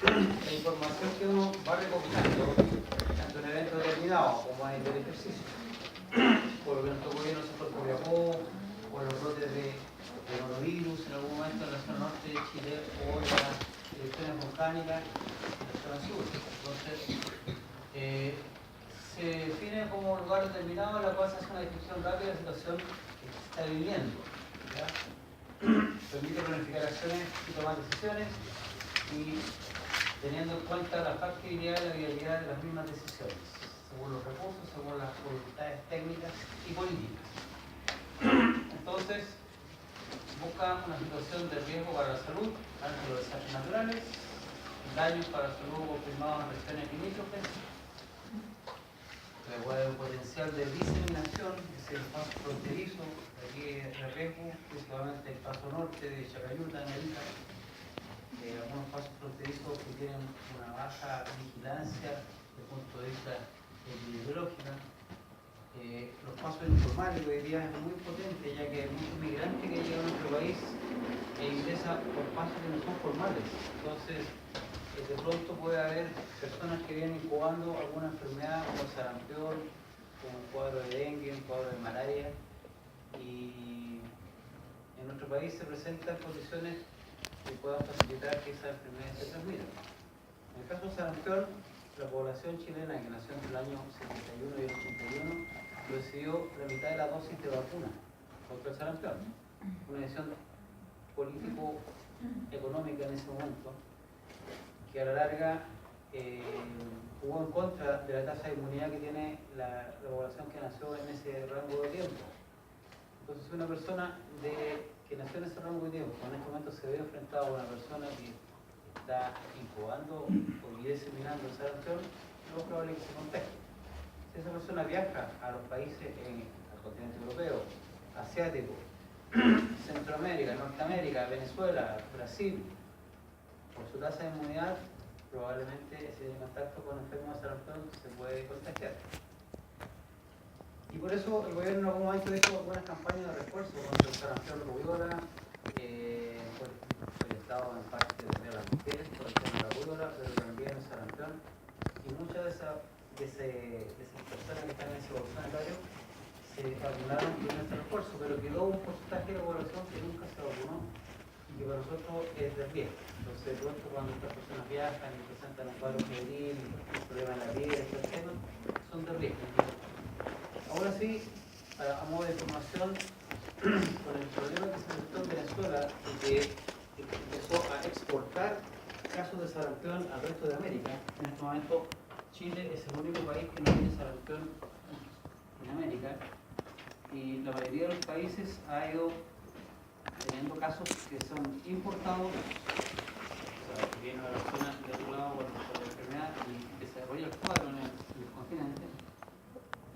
la información que uno va recopilando, tanto en eventos determinados como en el ejercicio, por lo que nuestro gobierno se Copiapó, o los brotes de coronavirus en algún momento en la zona norte de Chile, o las erupciones volcánicas en la zona sur. Entonces, se define como un lugar determinado en la cual se hace una descripción rápida de la situación que se está viviendo. ¿Ya? Permite planificar acciones y tomar decisiones y teniendo en cuenta la factibilidad y la viabilidad de las mismas decisiones, según los recursos, según las voluntades técnicas y políticas. Entonces, busca una situación de riesgo para la salud ante los desastres naturales, daños para la salud confirmados en regiones limítrofes, el potencial de diseminación, que es el paso fronterizo, aquí de riesgo, principalmente el paso norte de Chacayuta, en Arica, algunos pasos fronterizos que tienen una baja vigilancia desde el punto de vista epidemiológico. Los pasos informales hoy día es muy potente, ya que hay muchos migrantes que llegan a nuestro país e ingresan por pasos que no son formales. Entonces, de pronto puede haber personas que vienen incubando alguna enfermedad como el sarampión, como un cuadro de dengue, un cuadro de malaria, y en nuestro país se presentan condiciones que puedan facilitar que esas enfermedades se transmitan. En el caso del sarampión, la población chilena que nació entre el año 71 y el 81 recibió la mitad de la dosis de vacuna contra el sarampión. Una decisión político-económica en ese momento que a la larga jugó en contra de la tasa de inmunidad que tiene la población que nació en ese rango de tiempo. Entonces, una persona que nació en ese rango de tiempo, en este momento se ve enfrentado a una persona que está incubando o diseminando el sarampión, es probable que se contagie. Si esa persona viaja a los países, al continente europeo, asiático, Centroamérica, Norteamérica, Venezuela, Brasil, por su tasa de inmunidad, probablemente si tiene contacto con enfermos de sarampión se puede contagiar. Y por eso el gobierno en algún momento hizo algunas campañas de refuerzo contra el sarampión rubiola, por el Estado en parte de las mujeres, por el tema de la rubiola, pero también el sarampión. Y muchas de esas personas que están en ese bolso sanitario se vacunaron con este refuerzo, pero quedó un porcentaje de la población que nunca se vacunó y que para nosotros es de riesgo. Entonces, de pronto, cuando estas personas viajan y presentan un cuadro febril, problemas en la piel, estos temas, son de riesgo. Ahora sí, a modo de información, con el problema que se presentó en Venezuela y que empezó a exportar casos de sarampión al resto de América, en este momento Chile es el único país que no tiene sarampión en América, y la mayoría de los países ha ido teniendo casos que son importados, o sea, que vienen a la zona de otro lado por la enfermedad y desarrolla el cuadro en el continente.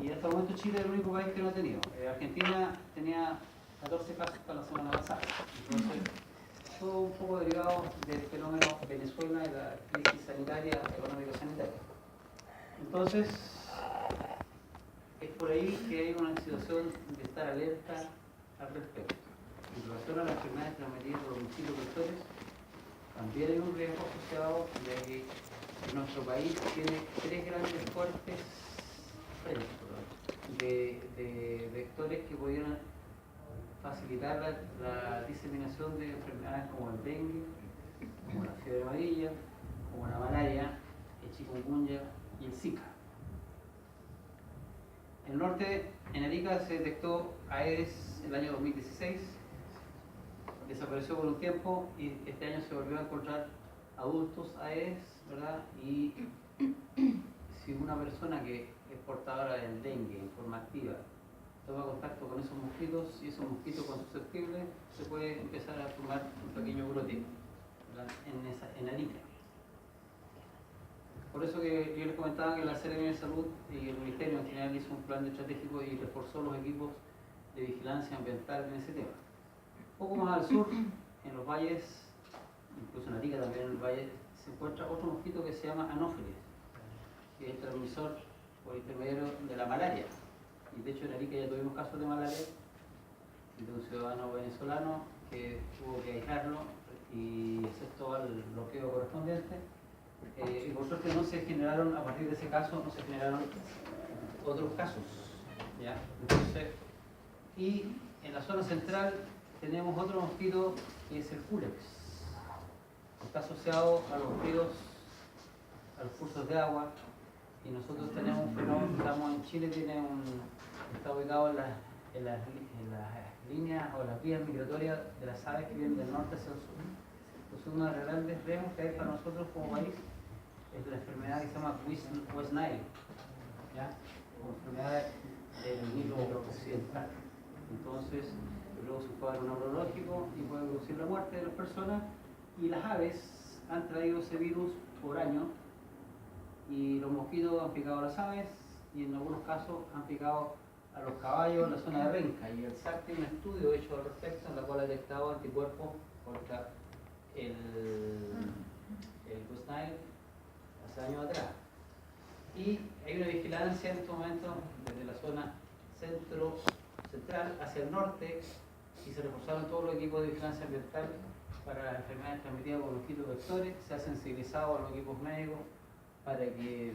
Y hasta el momento Chile es el único país que no ha tenido. Argentina tenía 14 casos hasta la semana pasada. Entonces, todo un poco derivado del fenómeno Venezuela y la crisis sanitaria, económico-sanitaria. Entonces, es por ahí que hay una situación de estar alerta al respecto. En relación a las enfermedades transmitidas por los mosquitos vectores, también hay un riesgo asociado de que nuestro país tiene 3 grandes fuertes de vectores que pudieran facilitar la diseminación de enfermedades como el dengue, como la fiebre amarilla, como la malaria, el chikungunya y el Zika. En el norte, en Arica, se detectó Aedes en el año 2016, desapareció por un tiempo y este año se volvió a encontrar adultos Aedes, ¿verdad? Y si una persona que es portadora del dengue en forma activa toma contacto con esos mosquitos y esos mosquitos con susceptibles, se puede empezar a formar un pequeño brote en Arica. Por eso que yo les comentaba que la Seremia de Salud y el Ministerio en general hizo un plan estratégico y reforzó los equipos de vigilancia ambiental en ese tema. Un poco más al sur, en los valles, incluso en Arica también en el valle, se encuentra otro mosquito que se llama Anófeles, que es el transmisor por intermedio de la malaria. Y de hecho en Arica ya tuvimos casos de malaria de un ciudadano venezolano que tuvo que aislarlo y hacer todo el bloqueo correspondiente. Y por suerte no se generaron, a partir de ese caso, no se generaron otros casos. ¿Ya? Entonces, y en la zona central tenemos otro mosquito que es el Culex. Está asociado a los ríos, a los cursos de agua, y nosotros tenemos un fenómeno, estamos en Chile, está ubicado en las líneas o las vías migratorias de las aves que vienen del norte hacia el sur. Entonces, uno de los grandes riesgos que hay para nosotros como país es la enfermedad que se llama West Nile, ¿ya? Como enfermedad del Nilo occidental. Entonces, produce un cuadro neurológico y puede producir la muerte de las personas. Y las aves han traído ese virus por años, y los mosquitos han picado a las aves, y en algunos casos han picado a los caballos en la zona de Renca. Y el SAC tiene un estudio hecho al respecto, en el cual ha detectado anticuerpos contra el West Nile hace años atrás. Y hay una vigilancia en estos momentos desde la zona central hacia el norte, y se reforzaron todos los equipos de vigilancia ambiental para las enfermedades transmitidas por mosquitos vectores. Se ha sensibilizado a los equipos médicos para que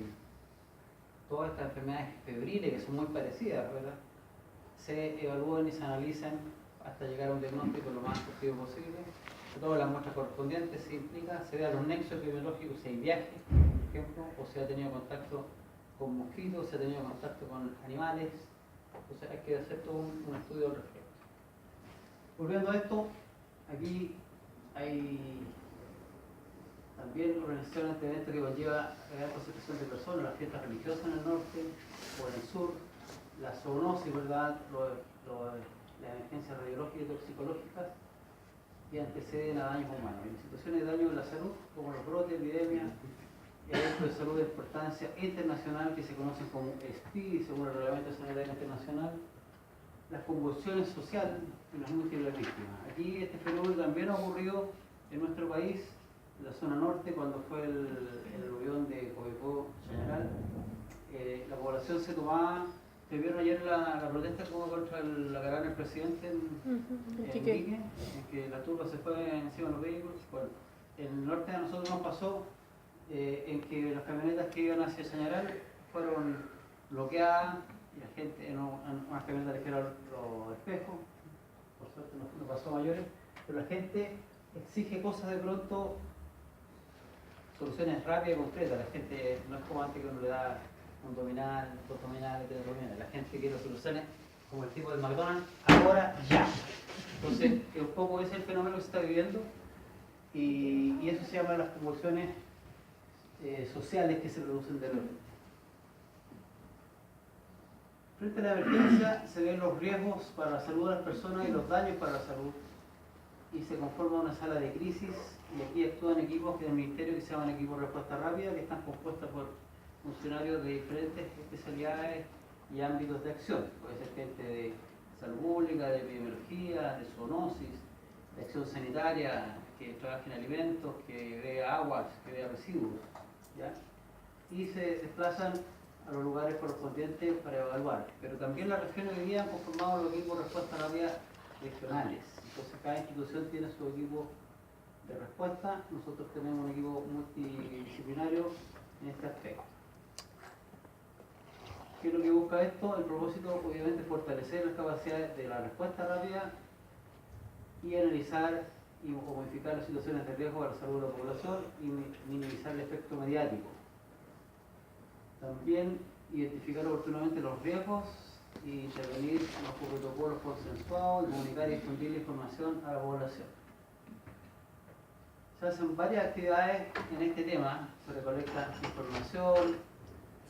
todas estas enfermedades febriles, que son muy parecidas, ¿verdad?, se evalúen y se analicen hasta llegar a un diagnóstico lo más efectivo posible. Todas las muestras correspondientes se implica, se vean los nexos epidemiológicos, si hay viaje, por ejemplo, o se ha tenido contacto con mosquitos, se ha tenido contacto con animales. Entonces hay que hacer todo un estudio al respecto. Volviendo a esto, aquí hay también organizaciones de eventos que conlleva gran concentración de personas, las fiestas religiosas en el norte o en el sur, la zoonosis, ¿verdad?, las emergencias radiológicas y toxicológicas, que anteceden a daños humanos. En situaciones de daño en la salud, como los brotes, epidemias, eventos de salud de importancia internacional que se conocen como SPID, según el Reglamento Sanitario Internacional, las convulsiones sociales y las múltiples víctimas. Aquí este fenómeno también ha ocurrido en nuestro país, en la zona norte, cuando fue el aluvión de Copiapó general. La población se tomaba. ¿Te vieron ayer la protesta como contra la caravana del presidente en Iquique? En que la turba se fue encima de los vehículos. Bueno, en el norte a nosotros nos pasó en que las camionetas que iban hacia Chañaral fueron bloqueadas, y la gente, en unas camionetas le dijeron los espejos, por suerte no pasó a mayores, pero la gente exige cosas de pronto, soluciones rápidas y concretas. La gente no es como antes que uno le da un abdominal, dos abdominales, tres abdominales. La gente quiere soluciones como el tipo del McDonald's, ahora ya. Entonces, un poco ese es el fenómeno que se está viviendo, y eso se llama las convulsiones sociales que se producen de repente. Frente a la emergencia se ven los riesgos para la salud de las personas y los daños para la salud, y se conforma una sala de crisis, y aquí actúan equipos del Ministerio que se llaman equipos de respuesta rápida, que están compuestos por funcionarios de diferentes especialidades y ámbitos de acción. Puede ser gente de salud pública, de epidemiología, de zoonosis, de acción sanitaria, que trabaja en alimentos, que vea aguas, que vea residuos, ¿ya? Y se desplazan a los lugares correspondientes para evaluar. Pero también las regiones hoy día han conformado los equipos de respuesta rápida regionales. Entonces cada institución tiene su equipo de respuesta. Nosotros tenemos un equipo multidisciplinario en este aspecto. ¿Qué es lo que busca esto? El propósito, obviamente, es fortalecer las capacidades de la respuesta rápida y analizar y modificar las situaciones de riesgo para la salud de la población y minimizar el efecto mediático. También identificar oportunamente los riesgos y intervenir en los protocolos consensuados y comunicar y difundir la información a la población. Se hacen varias actividades en este tema, se recolecta información,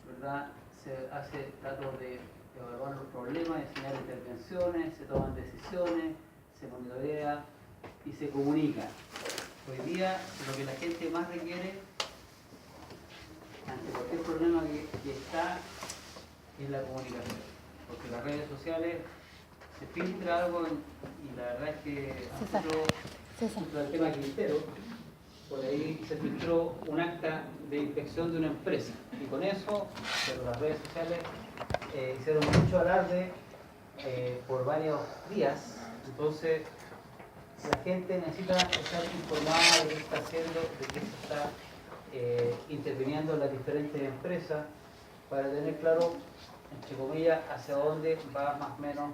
¿verdad?, se hace tratos de evaluar los problemas, diseñar intervenciones, se toman decisiones, se monitorea y se comunica. Hoy día lo que la gente más requiere ante cualquier problema que está es la comunicación, porque las redes sociales se filtra algo y la verdad es que contra el tema Quintero, por ahí se filtró un acta de inspección de una empresa, y con eso, pero las redes sociales hicieron mucho alarde por varios días. Entonces la gente necesita estar informada de qué está haciendo, de qué se está interviniendo en las diferentes empresas para tener claro, entre comillas, hacia dónde va más o menos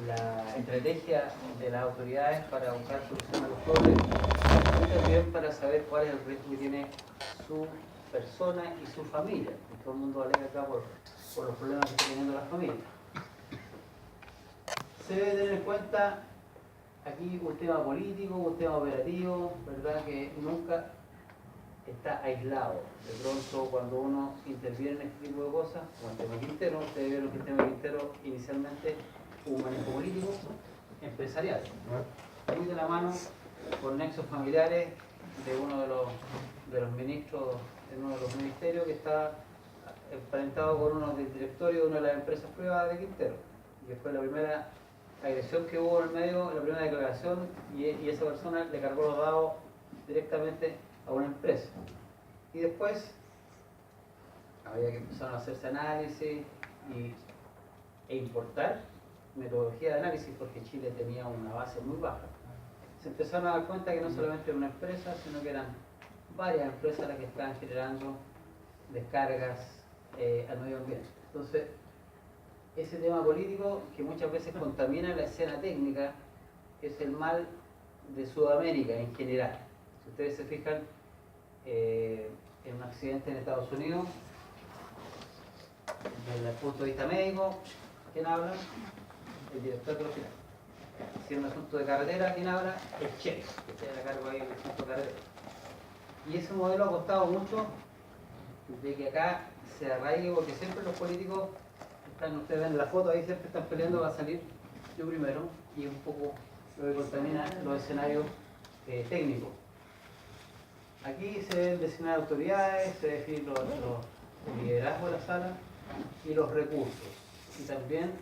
la estrategia de las autoridades para buscar solución a los problemas y también para saber cuál es el riesgo que tiene su persona y su familia. Y todo el mundo alega acá por los problemas que está teniendo la familia. Se debe tener en cuenta aquí un tema político, un tema operativo, ¿verdad? Que nunca está aislado. De pronto, cuando uno interviene en este tipo de cosas, como el tema Quintero, ustedes vieron que el tema Quintero inicialmente hubo un manejo político empresarial, muy de la mano con nexos familiares de uno de los ministros en uno de los ministerios que está emparentado con uno del directorio de una de las empresas privadas de Quintero, y que fue la primera agresión que hubo en el medio, la primera declaración, y esa persona le cargó los dados directamente a una empresa. Y después había que empezar a hacerse análisis e importar metodología de análisis porque Chile tenía una base muy baja. Se empezaron a dar cuenta que no solamente era una empresa, sino que eran varias empresas las que estaban generando descargas al medio ambiente. Entonces, ese tema político que muchas veces contamina la escena técnica es el mal de Sudamérica en general. Si ustedes se fijan en un accidente en Estados Unidos, desde el punto de vista médico, ¿quién habla? El director del hospital. Si es un asunto de carretera, ¿quién habla? El chef, que tiene a cargo ahí el asunto de carretera. Y ese modelo ha costado mucho de que acá se arraigue, porque siempre los políticos están, ustedes ven la foto, ahí siempre están peleando, va a salir yo primero, y un poco lo que contamina los escenarios técnicos. Aquí se deben designar autoridades, se definen el liderazgo de la sala y los recursos. Y también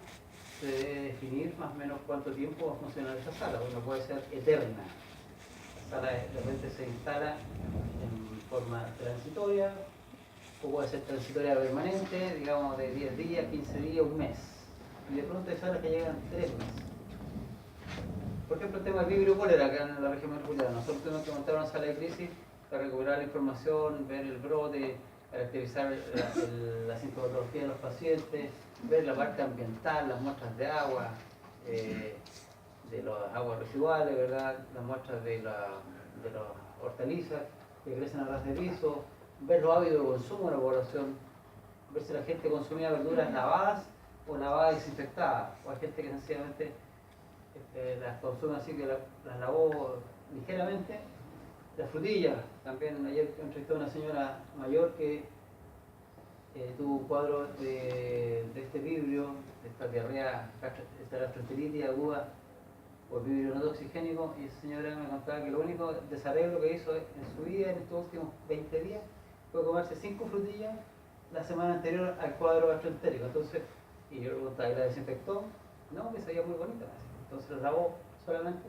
se debe definir más o menos cuánto tiempo va a funcionar esa sala, porque no puede ser eterna. La sala de repente se instala en forma transitoria, o puede ser transitoria permanente, digamos de 10 días, 15 días, un mes. Y de pronto hay salas que llegan 3 meses. Por ejemplo, el tema de vibrio cólera acá en la región metropolitana. Nosotros tenemos que montar una sala de crisis para recuperar la información, ver el brote, caracterizar la sintomatología de los pacientes, ver la parte ambiental, las muestras de agua, de las aguas residuales, ¿verdad? Las muestras de las hortalizas que crecen a ras de piso, ver los hábitos de consumo de la población, ver si la gente consumía verduras lavadas o lavadas desinfectadas, o hay gente que sencillamente las consume así que las lavó ligeramente. Las frutillas, también ayer entrevisté a una señora mayor que tuvo un cuadro de este vibrio, de esta diarrea, esta gastroenteritis aguda por vibrio no toxigénico, y esa señora me contaba que lo único desarreglo que hizo en su vida en estos últimos 20 días fue comerse 5 frutillas la semana anterior al cuadro gastroentérico. Entonces, y yo le preguntaba, ¿y la desinfectó? No, que se veía muy bonita. Entonces la lavó solamente.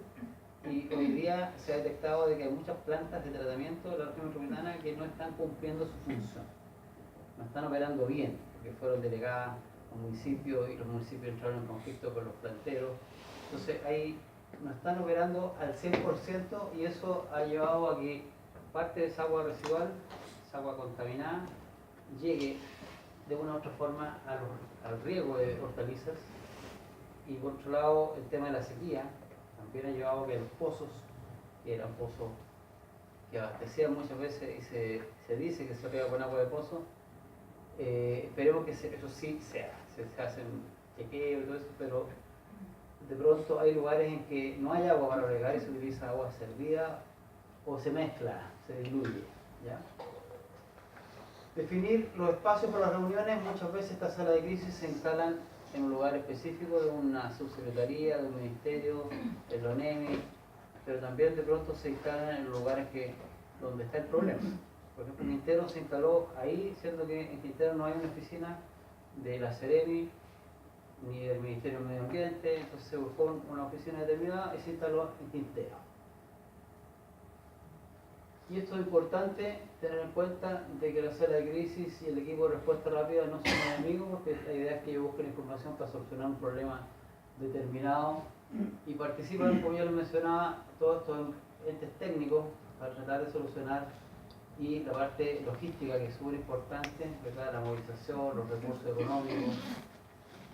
Y hoy día se ha detectado de que hay muchas plantas de tratamiento de la región metropolitana que no están cumpliendo su función, no están operando bien, porque fueron delegadas a municipios y los municipios entraron en conflicto con los planteros. Entonces ahí no están operando al 100% y eso ha llevado a que parte de esa agua residual, esa agua contaminada, llegue de una u otra forma al riego de hortalizas. Y por otro lado, el tema de la sequía también ha llevado a que los pozos, que eran pozos que abastecían muchas veces y se dice que se riega con agua de pozo, esperemos que eso sí se hacen chequeos y todo eso, pero de pronto hay lugares en que no hay agua para regar y se utiliza agua servida o se mezcla, se diluye, ¿ya? Definir los espacios para las reuniones. Muchas veces estas salas de crisis se instalan en un lugar específico de una subsecretaría, de un ministerio, del ONEMI, pero también de pronto se instalan en los lugares donde está el problema. Por ejemplo, Quintero se instaló ahí, siendo que en Quintero no hay una oficina de la Ceremi ni del Ministerio del Medio Ambiente, entonces se buscó una oficina determinada y se instaló en Quintero. Y esto es importante tener en cuenta de que la sala de crisis y el equipo de respuesta rápida no son enemigos, porque la idea es que ellos busquen información para solucionar un problema determinado y participan, como yo les mencionaba, todos estos entes técnicos para tratar de solucionar y la parte logística, que es súper importante, ¿verdad? La movilización, los recursos económicos,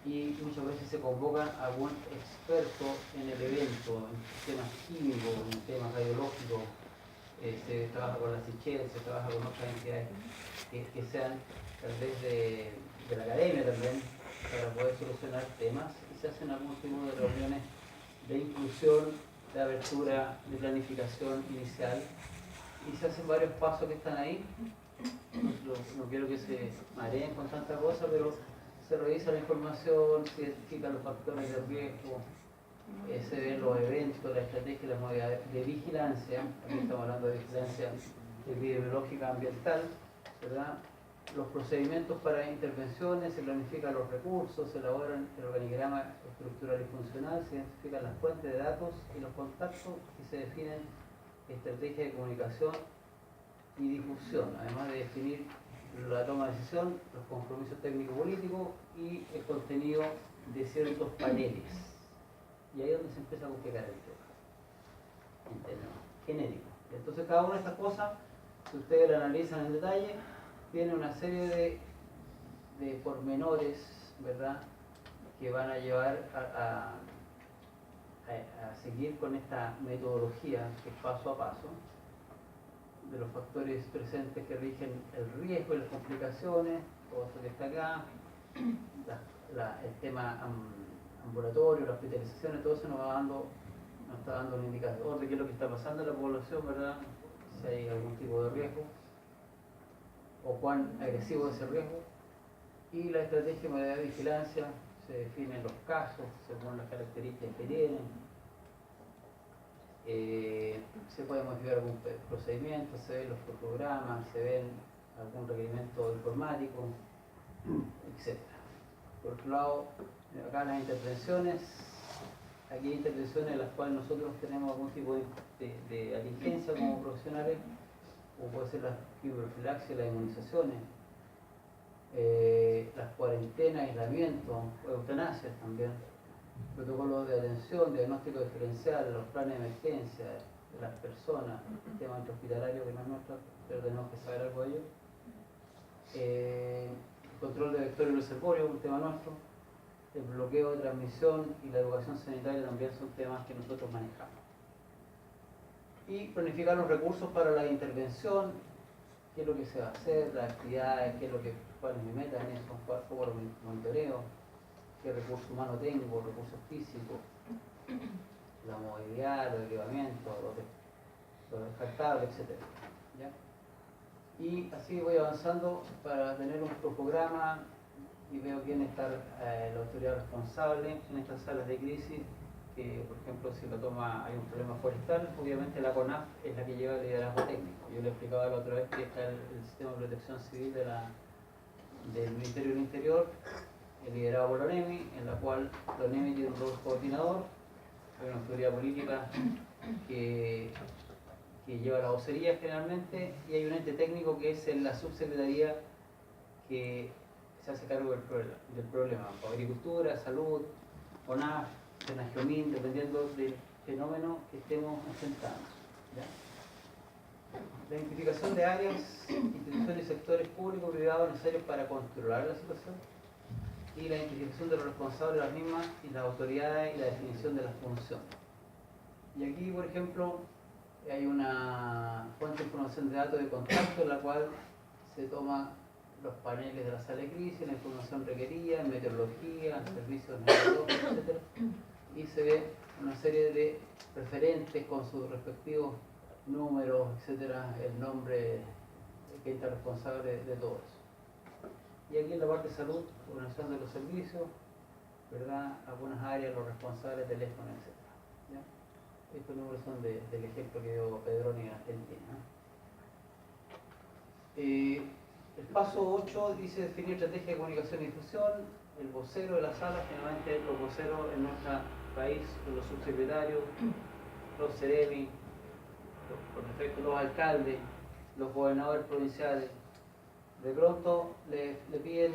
y muchas veces se convocan a algún experto en el evento, en temas químicos, en temas radiológicos, se trabaja con la Sichel, se trabaja con otras entidades que sean tal vez de la academia también, para poder solucionar temas, y se hacen algún tipo de reuniones de inclusión, de apertura, de planificación inicial, y se hacen varios pasos que están ahí. No quiero que se mareen con tanta cosa, pero se revisa la información, se identifican los factores de riesgo, se ven los eventos, la estrategia y las modalidades de vigilancia. Aquí estamos hablando de vigilancia epidemiológica ambiental, ¿verdad? Los procedimientos para intervenciones, se planifican los recursos, se elaboran el organigrama estructural y funcional, se identifican las fuentes de datos y los contactos y se definen estrategias de comunicación y difusión, además de definir la toma de decisión, los compromisos técnico-políticos y el contenido de ciertos paneles. Y ahí es donde se empieza a complicar el tema, en términos genéricos. Entonces cada una de estas cosas, si ustedes la analizan en detalle, tiene una serie de pormenores, ¿verdad?, que van a llevar a seguir con esta metodología que es paso a paso, de los factores presentes que rigen el riesgo y las complicaciones, todo eso que está acá, el tema ambulatorio, las hospitalizaciones, todo eso nos está dando un indicador de qué es lo que está pasando en la población, ¿verdad? Si hay algún tipo de riesgo, o cuán agresivo es ese riesgo, y la estrategia y modalidad de vigilancia, se definen los casos según las características que tienen. Se puede modificar algún procedimiento, se ven los programas, se ven algún requerimiento informático, etc. Por otro lado, acá las intervenciones, aquí hay intervenciones en las cuales nosotros tenemos algún tipo de atingencia como profesionales, o puede ser la fibrofilaxia, las inmunizaciones, las cuarentenas, aislamiento, eutanasias también, protocolos de atención, diagnóstico diferencial, los planes de emergencia de las personas, el tema hospitalario que no es nuestro, pero tenemos que saber algo de ello. Control de vectores y reservorios, un tema nuestro. El bloqueo de transmisión y la educación sanitaria también son temas que nosotros manejamos. Y planificar los recursos para la intervención, qué es lo que se va a hacer, las actividades, cuál es mi meta en eso, cómo lo monitoreo, qué recurso humano tengo, recursos físicos, la movilidad, los equipamientos, los descartables, etc. ¿Ya? Y así voy avanzando para tener un programa y veo quién está la autoridad responsable en estas salas de crisis, que por ejemplo si hay un problema forestal, obviamente la CONAF es la que lleva el liderazgo técnico. Yo le explicaba la otra vez que está el sistema de protección civil del Ministerio del Interior, liderado por la ONEMI, en la cual la ONEMI tiene un rol coordinador, hay una autoridad política que lleva la vocería generalmente, y hay un ente técnico que es la subsecretaría que se hace cargo del problema, agricultura, salud, ONAF, Senagiomín, dependiendo del fenómeno que estemos enfrentando. ¿Ya? La identificación de áreas, instituciones y sectores públicos y privados necesarios para controlar la situación, y la identificación de los responsables de las mismas y las autoridades y la definición de las funciones. Y aquí, por ejemplo, hay una fuente de información de datos de contacto en la cual se toman los paneles de la sala de crisis, la información requerida, meteorología, servicios meteorológicos, etc. Y se ve una serie de referentes con sus respectivos números, etc., el nombre de quien está responsable de todo eso. Y aquí en la parte de salud, organización de los servicios, ¿verdad? Algunas áreas, los responsables, teléfono, etc. ¿Ya? Estos números son del ejemplo que dio Pedroni en Argentina. El paso 8 dice definir estrategia de comunicación y difusión. El vocero de la sala, generalmente los voceros en nuestro país son los subsecretarios, los CEREMI, por defecto los alcaldes, los gobernadores provinciales. De pronto le piden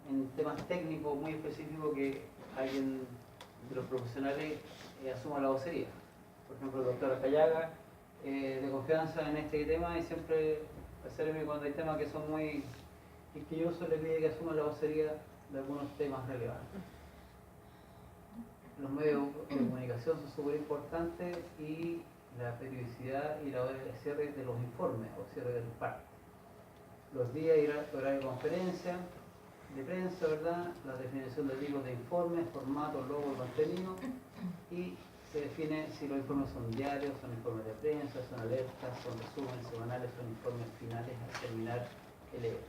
en temas técnicos muy específicos que alguien de los profesionales asuma la vocería. Por ejemplo, el doctor Callaga, de confianza en este tema, y siempre Acérreme cuando hay temas que son muy quisquillosos, le pide que asuma la vocería de algunos temas relevantes. Los medios de comunicación son súper importantes y la periodicidad y la hora de cierre de los informes o cierre del parte. Los días y horario de conferencia, de prensa, ¿verdad? La definición de tipos de informes, formato, logo y contenido. Y se define si los informes son diarios, son informes de prensa, son alertas, son resúmenes semanales, son informes finales al terminar el evento.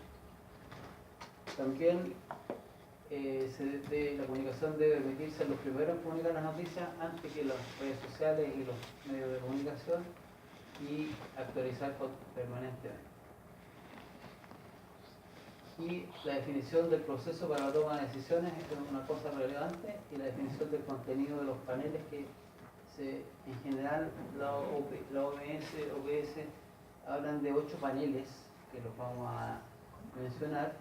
También la comunicación debe permitirse a los primeros en comunicar las noticias antes que las redes sociales y los medios de comunicación y actualizar permanentemente. Y la definición del proceso para la toma de decisiones es una cosa relevante, y la definición del contenido de los paneles que en general la OMS, OBS hablan de 8 paneles que los vamos a mencionar.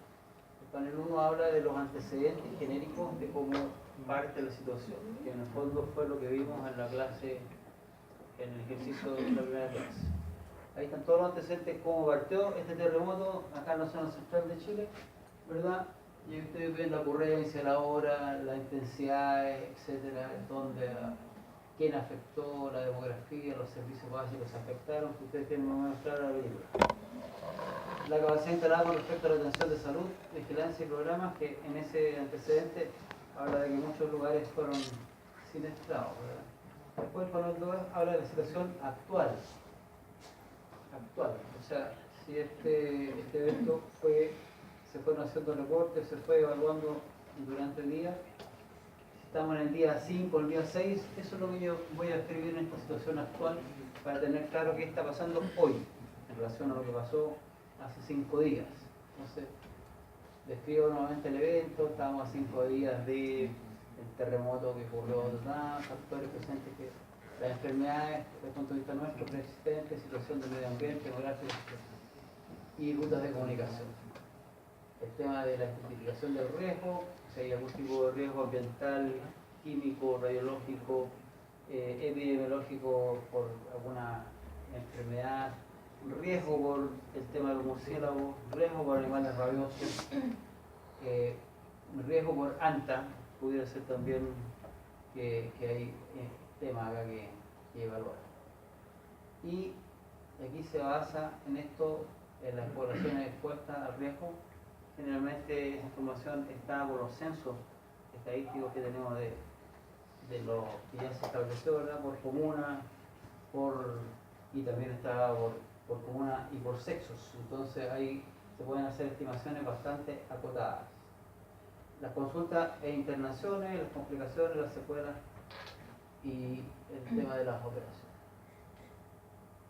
El panel 1 habla de los antecedentes genéricos de cómo parte la situación, que en el fondo fue lo que vimos en la clase, en el ejercicio de la primera clase. Ahí están todos los antecedentes, cómo partió este terremoto acá en la zona central de Chile, ¿verdad? Y ustedes ven la ocurrencia, la hora, la intensidad, etcétera, quién afectó, la demografía, los servicios básicos se afectaron, que ustedes tienen más o menos clara la película. La capacidad instalada con respecto a la atención de salud, vigilancia y programas, que en ese antecedente habla de que muchos lugares fueron siniestrados, ¿verdad? Después el panel 2 habla de la situación actual. O sea, si este evento se fueron haciendo reportes, se fue evaluando durante el día. Si estamos en el día 5, el día 6, eso es lo que yo voy a escribir en esta situación actual para tener claro qué está pasando hoy en relación a lo que pasó hace 5 días. Entonces, describo nuevamente el evento, estamos a 5 días del terremoto que ocurrió, factores presentes que las enfermedades, desde el punto de vista nuestro, preexistentes, situación del medio ambiente, demográfico y rutas de comunicación. El tema de la identificación del riesgo, si hay algún tipo de riesgo ambiental, químico, radiológico, epidemiológico por alguna enfermedad, riesgo por el tema del murciélago, riesgo por animales rabiosos, riesgo por anta, pudiera ser también que hay tema acá que evaluar. Y aquí se basa en esto, en las poblaciones expuestas al riesgo. Generalmente esa información está por los censos estadísticos que tenemos de lo que ya se estableció, ¿verdad? Por comuna, y también está por comuna y por sexos. Entonces ahí se pueden hacer estimaciones bastante acotadas. Las consultas e internaciones, las complicaciones, las secuelas y el tema de las operaciones.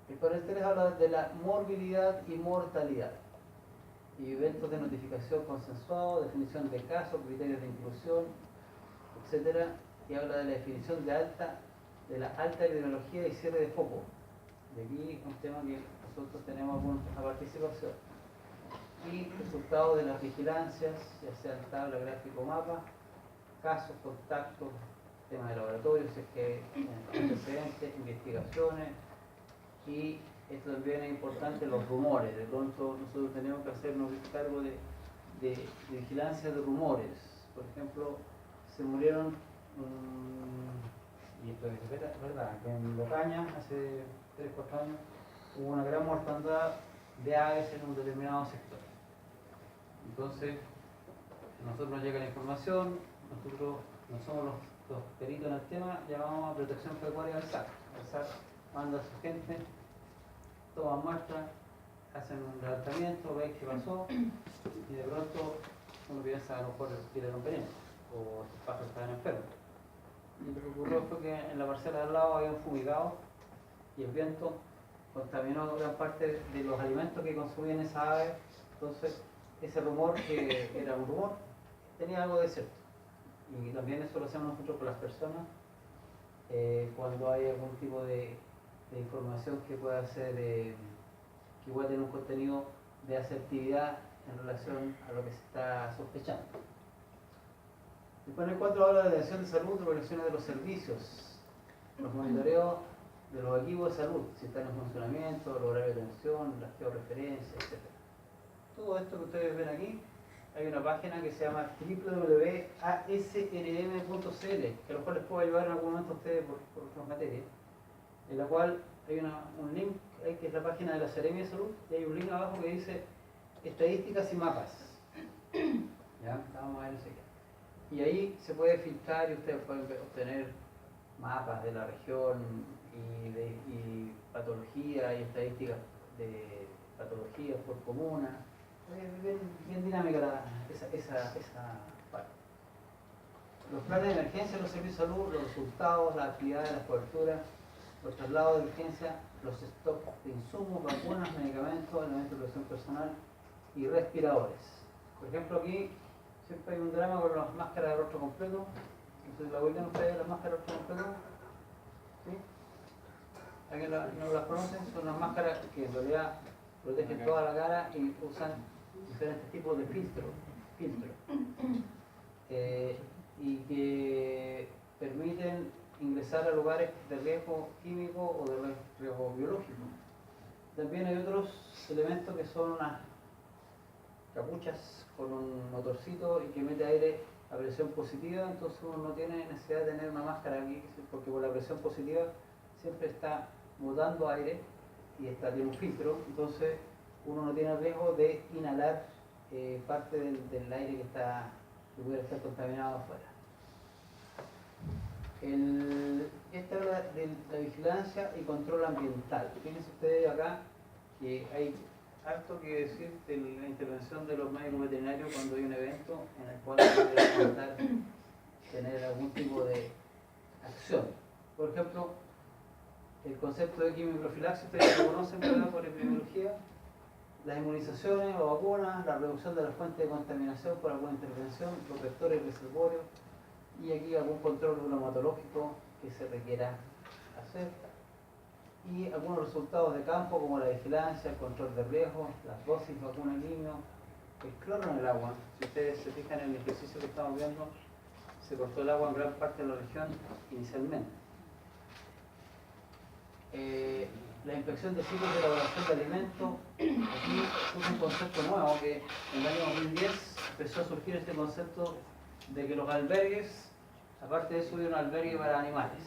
El panel 3 habla de la morbilidad y mortalidad y eventos de notificación consensuado, definición de casos, criterios de inclusión, etc. Y habla de la definición de la alta epidemiología y cierre de foco. De aquí un tema que nosotros tenemos alguna participación. Y resultados de las vigilancias, ya sean tabla, gráfico, mapa, casos, contactos, tema de laboratorio, si es que hay antecedentes, investigaciones, y esto también es importante, los rumores. De pronto nosotros tenemos que hacernos cargo de vigilancia de rumores. Por ejemplo, se murieron, y esto es verdad, que en Locaña hace 3-4 años hubo una gran mortandad de aves en un determinado sector. Entonces, a nosotros nos llega la información, nosotros no somos los peritos en el tema, llamamos a protección pecuaria del SAC. El SAC manda a su gente, toman muestras, hacen un levantamiento, ven qué pasó, y de pronto uno piensa a lo mejor tiraron veneno o estos pájaros estaban enfermos. Y lo que ocurrió fue que en la parcela de al lado había un fumigado y el viento contaminó gran parte de los alimentos que consumían esas aves. Entonces, ese rumor, que era un rumor, tenía algo de cierto. Y también eso lo hacemos nosotros con las personas cuando hay algún tipo de información que pueda ser, que pueda tener un contenido de asertividad en relación a lo que se está sospechando. Después en el 4 habla de la atención de salud, regulaciones de los servicios, los monitoreos de los equipos de salud, si están en funcionamiento, el horario de atención, las georreferencias, etc. Todo esto que ustedes ven aquí, hay una página que se llama www.asnm.cl, que a lo mejor les puedo ayudar en algún momento a ustedes por otras materias, en la cual hay un link ahí que es la página de la Seremia de Salud, y hay un link abajo que dice estadísticas y mapas. ¿Ya? Vamos a ver enseguida. Y ahí se puede filtrar y ustedes pueden obtener mapas de la región y patología y estadísticas de patologías por comuna. Bien dinámica esa parte. Los planes de emergencia, los servicios de salud, los resultados, las actividades, las coberturas, los traslados de urgencia, los stocks de insumos, vacunas, medicamentos, elementos de protección personal y respiradores. Por ejemplo, aquí siempre hay un drama con las máscaras de rostro completo. Entonces, ¿la ubican ustedes las máscaras de rostro completo? ¿Sí? ¿Alguien no las conocen? Son unas máscaras que en realidad protegen toda la cara y usan diferentes tipos de filtros. Y que permiten ingresar a lugares de riesgo químico o de riesgo biológico. También hay otros elementos que son unas capuchas con un motorcito y que mete aire a presión positiva, entonces uno no tiene necesidad de tener una máscara aquí, porque por la presión positiva siempre está botando aire y tiene un filtro, entonces uno no tiene riesgo de inhalar parte del aire que pudiera estar contaminado afuera. Esta habla de la vigilancia y control ambiental. Fíjense ustedes acá que hay harto que decir de la intervención de los médicos veterinarios cuando hay un evento en el cual se debe intentar tener algún tipo de acción. Por ejemplo, el concepto de quimioprofilaxis, ustedes lo conocen, ¿verdad?, por epidemiología. Las inmunizaciones o vacunas, la reducción de la fuente de contaminación por alguna intervención, los vectores reservorios y aquí algún control reumatológico que se requiera hacer. Y algunos resultados de campo como la vigilancia, el control de riesgos, las dosis, vacuna quimio, el cloro en el agua. Si ustedes se fijan en el ejercicio que estamos viendo, se cortó el agua en gran parte de la región inicialmente. La inspección de ciclos de elaboración de alimentos, aquí es un concepto nuevo que en el año 2010 empezó a surgir este concepto de que los albergues, aparte de eso, hubo un albergue para animales.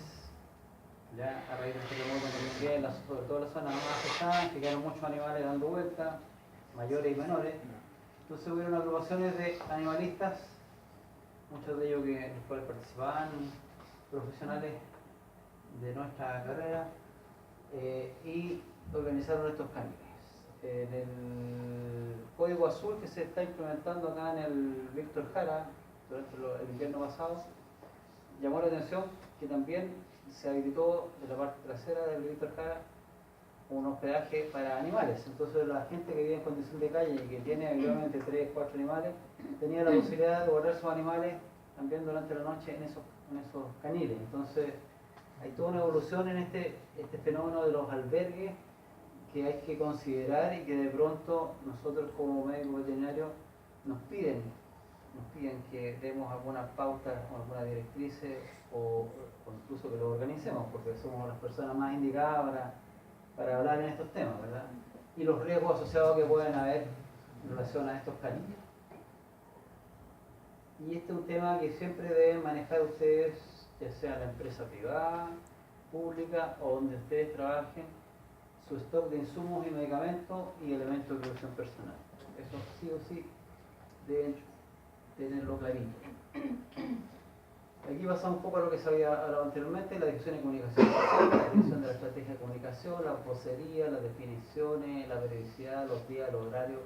Ya a raíz del terremoto también, sobre todo en las zonas más afectadas, que quedaron muchos animales dando vueltas, mayores y menores. Entonces hubieron agrupaciones de animalistas, muchos de ellos que los cuales participaban profesionales de nuestra carrera, y organizaron estos camiones. En el código azul que se está implementando acá en el Víctor Jara durante el invierno pasado, llamó la atención que también se habilitó de la parte trasera del Víctor Jara un hospedaje para animales. Entonces la gente que vive en condición de calle y que tiene habitualmente 3 o 4 animales, tenía la posibilidad de guardar sus animales también durante la noche en esos caniles. Entonces hay toda una evolución en este fenómeno de los albergues que hay que considerar y que de pronto nosotros como médicos veterinarios nos piden que demos algunas pautas o algunas directrices o incluso que lo organicemos, porque somos las personas más indicadas para hablar en estos temas, ¿verdad? Y los riesgos asociados que pueden haber en relación a estos caninos. Y este es un tema que siempre deben manejar ustedes, ya sea la empresa privada, pública o donde ustedes trabajen, su stock de insumos y medicamentos y elementos de protección personal. Eso sí o sí deben tenerlo clarito. Aquí pasamos un poco a lo que se había hablado anteriormente, la discusión de comunicación social, la definición de la estrategia de comunicación, la vocería, las definiciones, la periodicidad, los días, los horarios,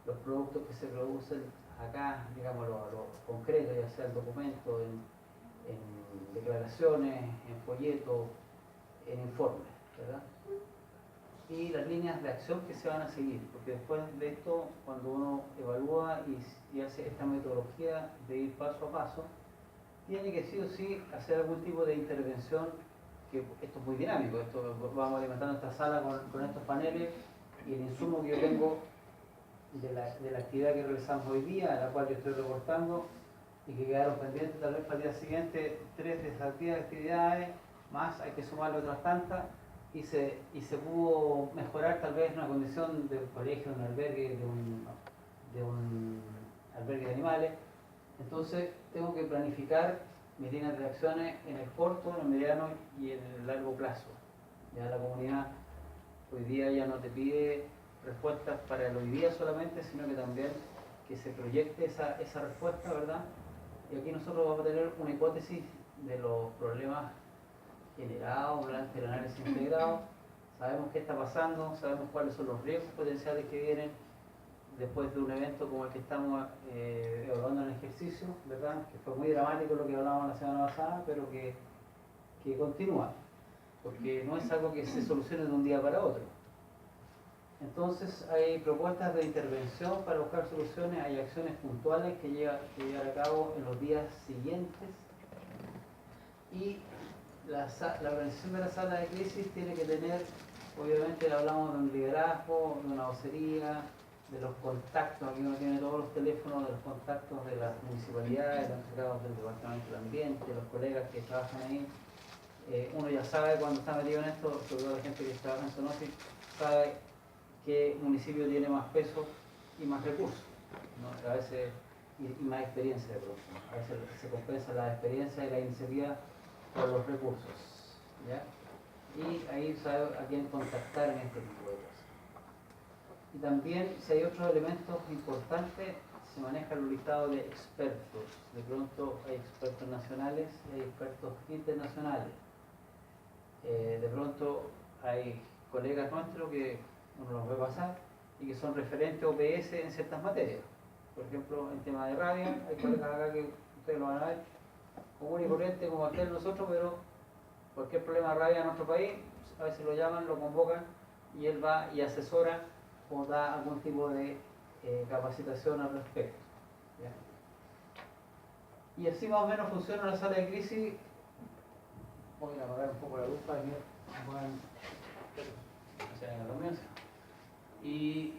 los productos que se producen acá, digamos, lo concreto, ya sea el documento, en declaraciones, en folletos, en informes, ¿verdad? Y las líneas de acción que se van a seguir, porque después de esto, cuando uno evalúa y hace esta metodología de ir paso a paso, tiene que sí o sí hacer algún tipo de intervención, que esto es muy dinámico, vamos alimentando esta sala con estos paneles y el insumo que yo tengo de la actividad que realizamos hoy día, a la cual yo estoy reportando, y que quedaron pendientes tal vez para el día siguiente 3 de esas actividades, más hay que sumarle otras tantas, se pudo mejorar tal vez una condición de un colegio, un albergue, de un albergue de animales. Entonces tengo que planificar mis líneas de acciones en el corto, en el mediano y en el largo plazo. Ya la comunidad hoy día ya no te pide respuestas para el hoy día solamente, sino que también que se proyecte esa respuesta, ¿verdad? Y aquí nosotros vamos a tener una hipótesis de los problemas generados durante el análisis integrado. Sabemos qué está pasando, sabemos cuáles son los riesgos potenciales que vienen después de un evento como el que estamos evaluando en el ejercicio, ¿verdad? Que fue muy dramático lo que hablábamos la semana pasada, pero que continúa, porque no es algo que se solucione de un día para otro. Entonces hay propuestas de intervención para buscar soluciones, hay acciones puntuales que llevar a cabo en los días siguientes, y la organización de la sala de crisis tiene que tener, obviamente hablamos de un liderazgo, de una vocería, de los contactos. Aquí uno tiene todos los teléfonos de los contactos de las municipalidades, los encargados del departamento del ambiente, los colegas que trabajan ahí. Uno ya sabe cuando está metido en esto, sobre todo la gente que trabaja en Sonofi, sabe qué municipio tiene más peso y más recursos, ¿no? A veces, y más experiencia de pronto. A veces se compensa la experiencia y la iniciativa por los recursos, ¿ya? Y ahí sabe a quién contactar en este tipo de cosas. Y también, si hay otros elementos importantes, se maneja el listado de expertos. De pronto hay expertos nacionales y hay expertos internacionales. De pronto hay colegas nuestros que uno los ve pasar y que son referentes OPS en ciertas materias. Por ejemplo, en tema de rabia, hay colegas acá que ustedes lo van a ver, común y corriente como aquel nosotros, pero cualquier problema de rabia en nuestro país, a veces lo llaman, lo convocan y él va y asesora o da algún tipo de capacitación al respecto, ¿ya? Y así más o menos funciona la sala de crisis. Voy a apagar un poco la luz para que puedan hacer la reunión. Y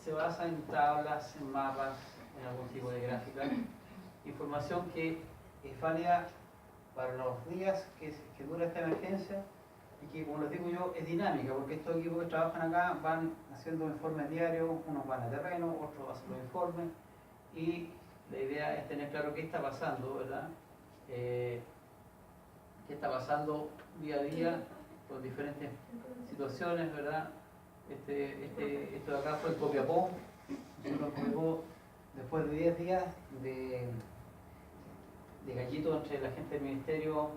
se basa en tablas, en mapas, en algún tipo de gráfica, información que es válida para los días que dura esta emergencia, y que, como les digo yo, es dinámica, porque estos equipos que trabajan acá van haciendo informes diarios, unos van a terreno, otros hacen los informes, y la idea es tener claro qué está pasando, ¿verdad? Qué está pasando día a día con diferentes situaciones, ¿verdad? Esto de acá fue el Copiapó. Nosotros Copiapó, después de 10 días de gallito entre la gente del ministerio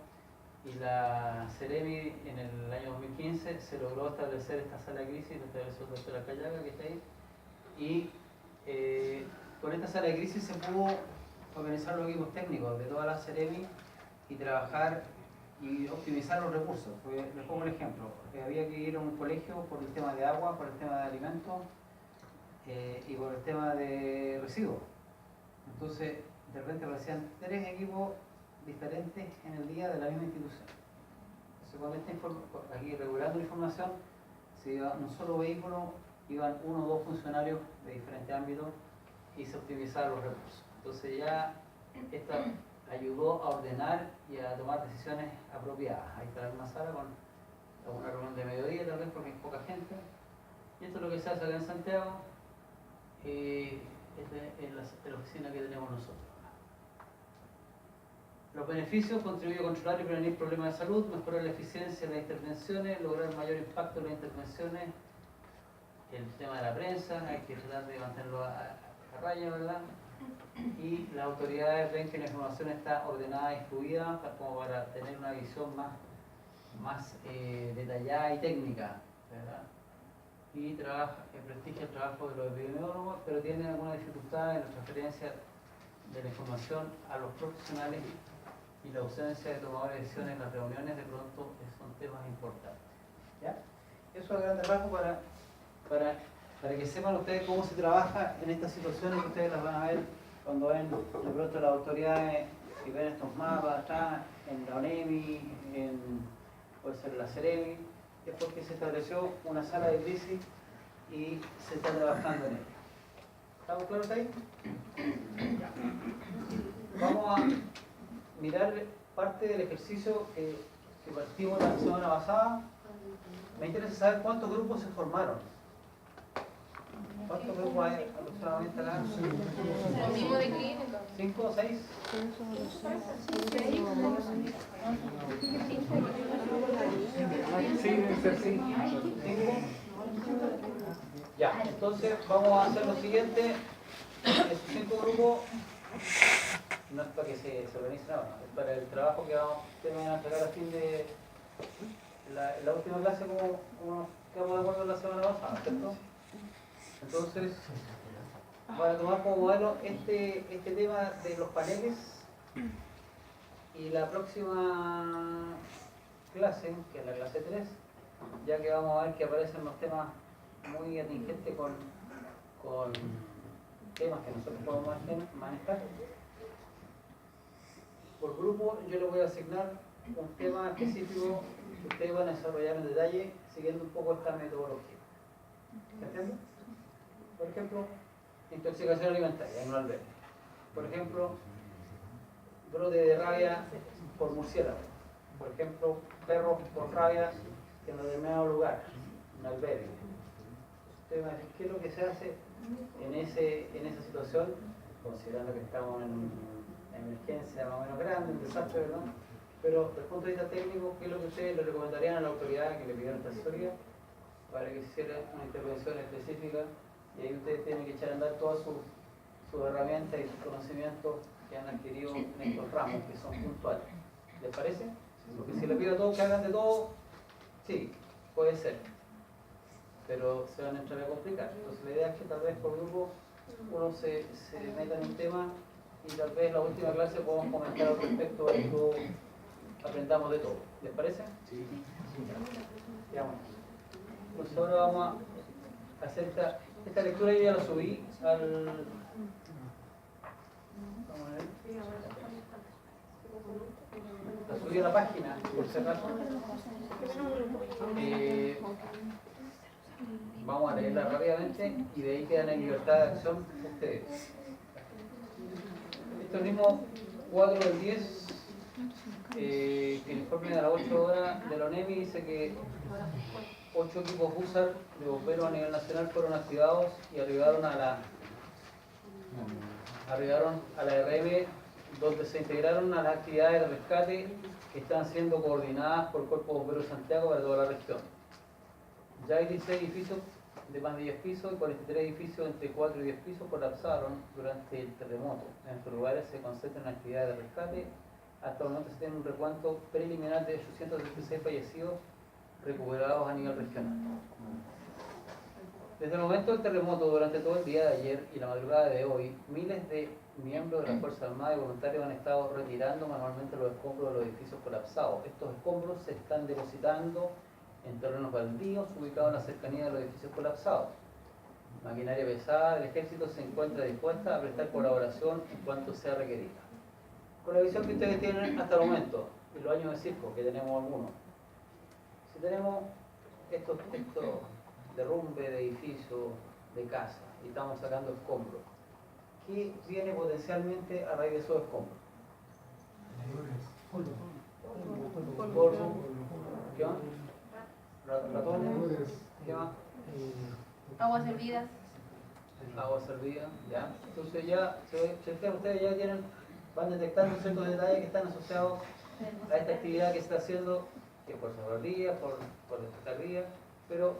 y la Ceremi en el año 2015, se logró establecer esta sala de crisis, lo estableció el doctor Acayaga, que está ahí, y con esta sala de crisis se pudo organizar los equipos técnicos de toda la Ceremi y trabajar y optimizar los recursos. Les pongo un ejemplo: había que ir a un colegio por el tema de agua, por el tema de alimentos y por el tema de residuos. Entonces, de repente aparecían 3 equipos diferentes en el día de la misma institución. Entonces, aquí regulando la información, se iba un solo vehículo, iban 1 o 2 funcionarios de diferentes ámbitos y se optimizaban los recursos. Entonces ya esta ayudó a ordenar y a tomar decisiones apropiadas. Ahí está una sala con una reunión de mediodía tal vez porque hay poca gente. Y esto es lo que se hace acá en Santiago. Esta es la oficina que tenemos nosotros. Los beneficios: contribuye a controlar y prevenir problemas de salud, mejorar la eficiencia de las intervenciones, lograr mayor impacto en las intervenciones. El tema de la prensa, hay que tratar de mantenerlo a raya, ¿verdad? Y las autoridades ven que la información está ordenada y fluida como para tener una visión más detallada y técnica, ¿verdad? Y prestigia el trabajo de los epidemiólogos, pero tiene alguna dificultad en la transferencia de la información a los profesionales, y la ausencia de tomadores de decisiones en las reuniones de pronto son temas importantes, ¿ya? Eso a grandes rasgos para que sepan ustedes cómo se trabaja en estas situaciones, que ustedes las van a ver cuando ven de pronto las autoridades y ven estos mapas atrás, en la ONEMI, puede ser la Ceremi. Es porque se estableció una sala de crisis y se está trabajando en ella. ¿Estamos claros ahí? Vamos a mirar parte del ejercicio que Si partimos la semana pasada, me interesa saber cuántos grupos se formaron. ¿Cuántos grupos hay aproximadamente acá? El mismo de clínica. ¿5 o 6? Sí, debe ser 5. Ya, entonces vamos a hacer lo siguiente. Estos 5 grupos no es para que se organicen nada, es para el trabajo que ustedes van a entregar a fin de la última clase, como quedamos de acuerdo la semana pasada, ¿cierto? Entonces, para tomar como modelo este tema de los paneles, y la próxima clase, que es la clase 3, ya que vamos a ver que aparecen los temas muy atingentes con temas que nosotros podemos manejar. Por grupo yo le voy a asignar un tema específico que ustedes van a desarrollar en detalle siguiendo un poco esta metodología. ¿Se entiende? Por ejemplo, intoxicación alimentaria en un albergue. Por ejemplo, brote de rabia por murciélago. Por ejemplo, perros por rabia en un determinado lugar, un albergue. Ustedes van a decir, ¿qué es lo que se hace en esa situación? Considerando que estamos en una emergencia más o menos grande, un desastre, ¿verdad? Pero desde el punto de vista técnico, ¿qué es lo que ustedes le recomendarían a la autoridad que le pidieron esta asesoría para que hiciera una intervención específica? Y ahí ustedes tienen que echar a andar todas sus herramientas y sus conocimientos que han adquirido en estos ramos, que son puntuales. ¿Les parece? Porque si les pido a todos que hagan de todo, sí, puede ser. Pero se van a entrar a complicar. Entonces la idea es que tal vez por grupo uno se meta en un tema y tal vez en la última clase podamos comentar al respecto de esto, aprendamos de todo. ¿Les parece? Sí. Ya, bueno. Pues ahora vamos a hacer esta lectura. Yo ya la subí al... Vamos a ver. La subí a la página, por si acaso. Vamos a leerla rápidamente y de ahí quedan en libertad de acción ustedes. Este mismo 4 del 10, que el informe de las 8 horas de la ONEMI dice que 8 equipos BUSAR de bomberos a nivel nacional fueron activados y arribaron a la RM, donde se integraron a las actividades de rescate que están siendo coordinadas por el Cuerpo de Bomberos de Santiago para toda la región. Ya hay 16 edificios de más de 10 pisos y 43 edificios entre 4 y 10 pisos colapsaron durante el terremoto. En estos lugares se concentran actividades de rescate. Hasta el momento se tiene un recuento preliminar de 876 fallecidos recuperados a nivel regional. Desde el momento del terremoto, durante todo el día de ayer y la madrugada de hoy, miles de miembros de las Fuerzas Armadas y voluntarios han estado retirando manualmente los escombros de los edificios colapsados. Estos escombros se están depositando en terrenos baldíos ubicados en la cercanía de los edificios colapsados. Maquinaria pesada del ejército se encuentra dispuesta a prestar colaboración en cuanto sea requerida. Con la visión que ustedes tienen hasta el momento, y los años de circo, que tenemos algunos, si tenemos estos derrumbe de edificios, de casas, y estamos sacando escombros, ¿qué viene potencialmente a raíz de esos escombros? Polvo, ¿qué más? Ratones, ¿qué más? Aguas hervidas. Agua servida, ya. Entonces ya, ustedes ya van detectando ciertos detalles que están asociados a esta actividad que se está haciendo, que por salvavidas, por descargas, pero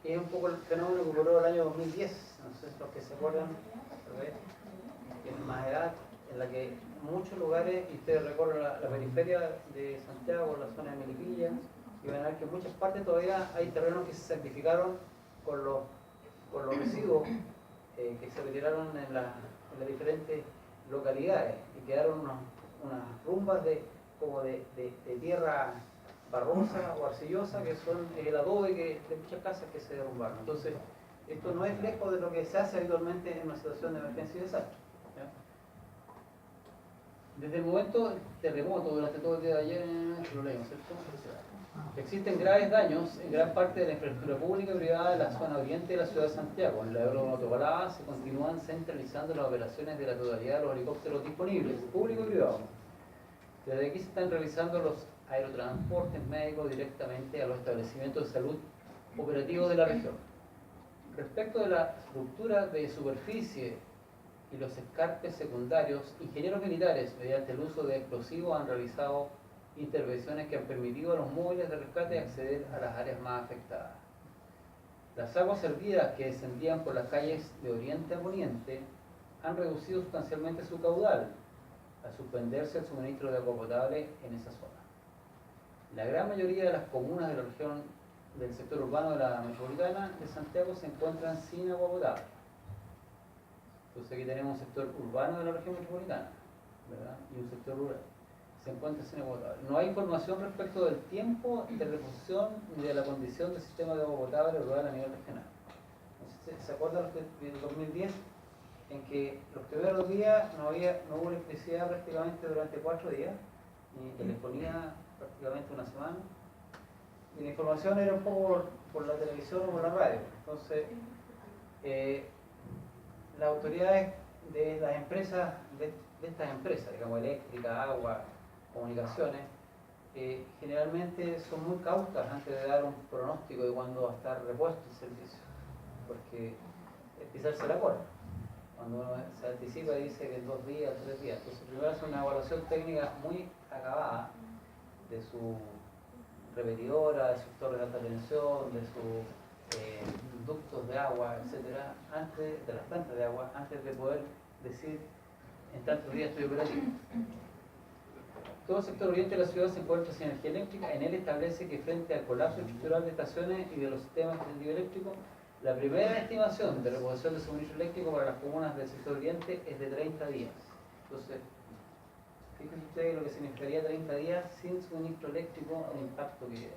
es un poco el fenómeno que ocurrió el año 2010, no sé si los que se acuerdan, tienen más edad, en la que muchos lugares, y ustedes recorren la periferia de Santiago, la zona de Melipilla, y van a ver que en muchas partes todavía hay terrenos que se sacrificaron con los residuos que se retiraron en las diferentes localidades y quedaron unas rumbas como de tierra barrosa o arcillosa, que son el adobe de muchas casas que se derrumbaron. Entonces, esto no es lejos de lo que se hace habitualmente en una situación de emergencia y desastre. ¿Ya? Desde el momento del terremoto, durante todo el día de ayer, lo leemos, ¿cierto? Existen graves daños en gran parte de la infraestructura pública y privada de la zona oriente de la ciudad de Santiago. En la aeródromo Tobalaba se continúan centralizando las operaciones de la totalidad de los helicópteros disponibles, público y privado. Desde aquí se están realizando los aerotransportes médicos directamente a los establecimientos de salud operativos de la región. Respecto de la estructura de superficie y los escarpes secundarios, ingenieros militares, mediante el uso de explosivos, han realizado intervenciones que han permitido a los móviles de rescate acceder a las áreas más afectadas. Las aguas servidas que descendían por las calles de oriente a poniente han reducido sustancialmente su caudal, al suspenderse el suministro de agua potable en esa zona. La gran mayoría de las comunas de la región del sector urbano de la metropolitana de Santiago se encuentran sin agua potable. Entonces aquí tenemos un sector urbano de la región metropolitana, ¿verdad? Y un sector rural. Se encuentra sin agua potable. No hay información respecto del tiempo de reposición ni de la condición del sistema de agua potable rural a nivel regional. Entonces, ¿se acuerdan del 2010? En que los primeros días no hubo electricidad prácticamente durante 4 días, ni telefonía prácticamente una semana, y la información era un poco por la televisión o por la radio. Entonces, las autoridades de las empresas, de estas empresas, digamos, eléctrica, agua, comunicaciones, generalmente son muy cautas antes de dar un pronóstico de cuándo va a estar repuesto el servicio, porque es pisarse la cola. Cuando uno se anticipa y dice que en 2 días, 3 días, entonces primero hace una evaluación técnica muy acabada de su repetidora, de sus torres de alta tensión, de sus ductos de agua, etcétera, antes de las plantas de agua, antes de poder decir en tantos días estoy operativo. Todo el sector oriente de la ciudad se encuentra sin energía eléctrica. En él establece que frente al colapso estructural de estaciones y de los sistemas de tendido eléctrico, la primera estimación de reposición de suministro eléctrico para las comunas del sector oriente es de 30 días. Entonces, fíjense ustedes lo que significaría 30 días sin suministro eléctrico, el impacto que...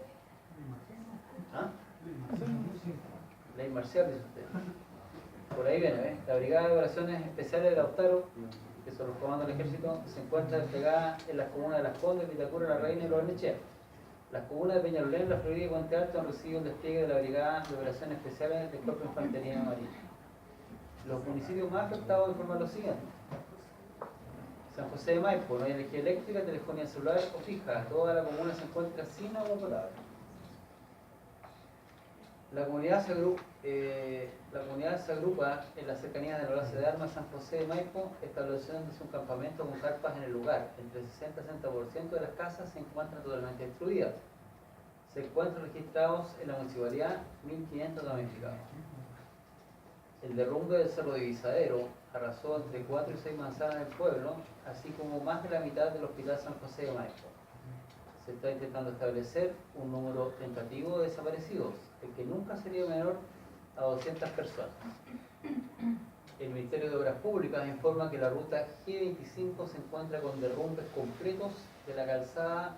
¿Ah? Ley marcial, dice usted. Por ahí viene, ¿ves? La Brigada de Operaciones Especiales de Lautaro, que son los comandos del ejército, se encuentra desplegada en las comunas de Las Condes, Vitacura, La Reina y Los Barnechea. Las comunas de Peñalolén, La Florida y Puente Alto han recibido el despliegue de la Brigada de Operaciones Especiales del Cuerpo de Infantería Marina. Los municipios más afectados informan lo siguiente: San José de Maipo, no hay energía eléctrica, telefonía celular o fija. Toda la comuna se encuentra sin agua potable. La comunidad se agrupa en las cercanías de la base de armas San José de Maipo, estableciéndose un campamento con carpas en el lugar. Entre el 60 y 60% de las casas se encuentran totalmente destruidas. Se encuentran registrados en la municipalidad 1.500 damnificados. El derrumbe del Cerro Divisadero arrasó entre 4 y 6 manzanas del pueblo, así como más de la mitad del Hospital San José de Maipo. Se está intentando establecer un número tentativo de desaparecidos, el que nunca sería menor a 200 personas. El Ministerio de Obras Públicas informa que la ruta G25 se encuentra con derrumbes completos de la calzada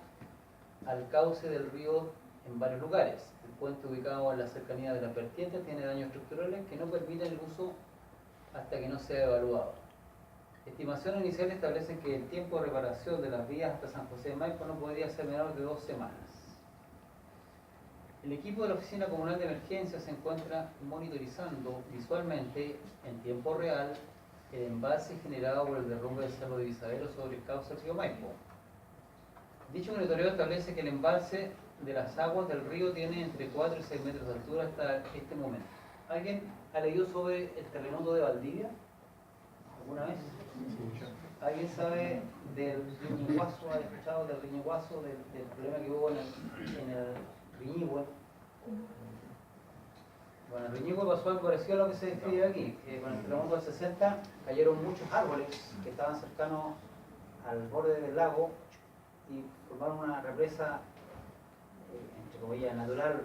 al cauce del río en varios lugares. El puente ubicado en la cercanía de las vertientes tiene daños estructurales que no permiten el uso hasta que no sea evaluado. Estimaciones iniciales establecen que el tiempo de reparación de las vías hasta San José de Maipo no podría ser menor de 2 semanas. El equipo de la Oficina Comunal de Emergencia se encuentra monitorizando visualmente en tiempo real el embalse generado por el derrumbe del Cerro Divisadero sobre el cauce del río Maipo. Dicho monitoreo establece que el embalse de las aguas del río tiene entre 4 y 6 metros de altura hasta este momento. ¿Alguien ha leído sobre el terremoto de Valdivia alguna vez? ¿Alguien sabe del Riñiguazo, ha escuchado del Riñiguazo, del problema que hubo en el Riñihue? Bueno, el Riñihue pasó algo parecido a lo que se describe aquí. Con el terremoto del 60 cayeron muchos árboles que estaban cercanos al borde del lago y formaron una represa, entre comillas, natural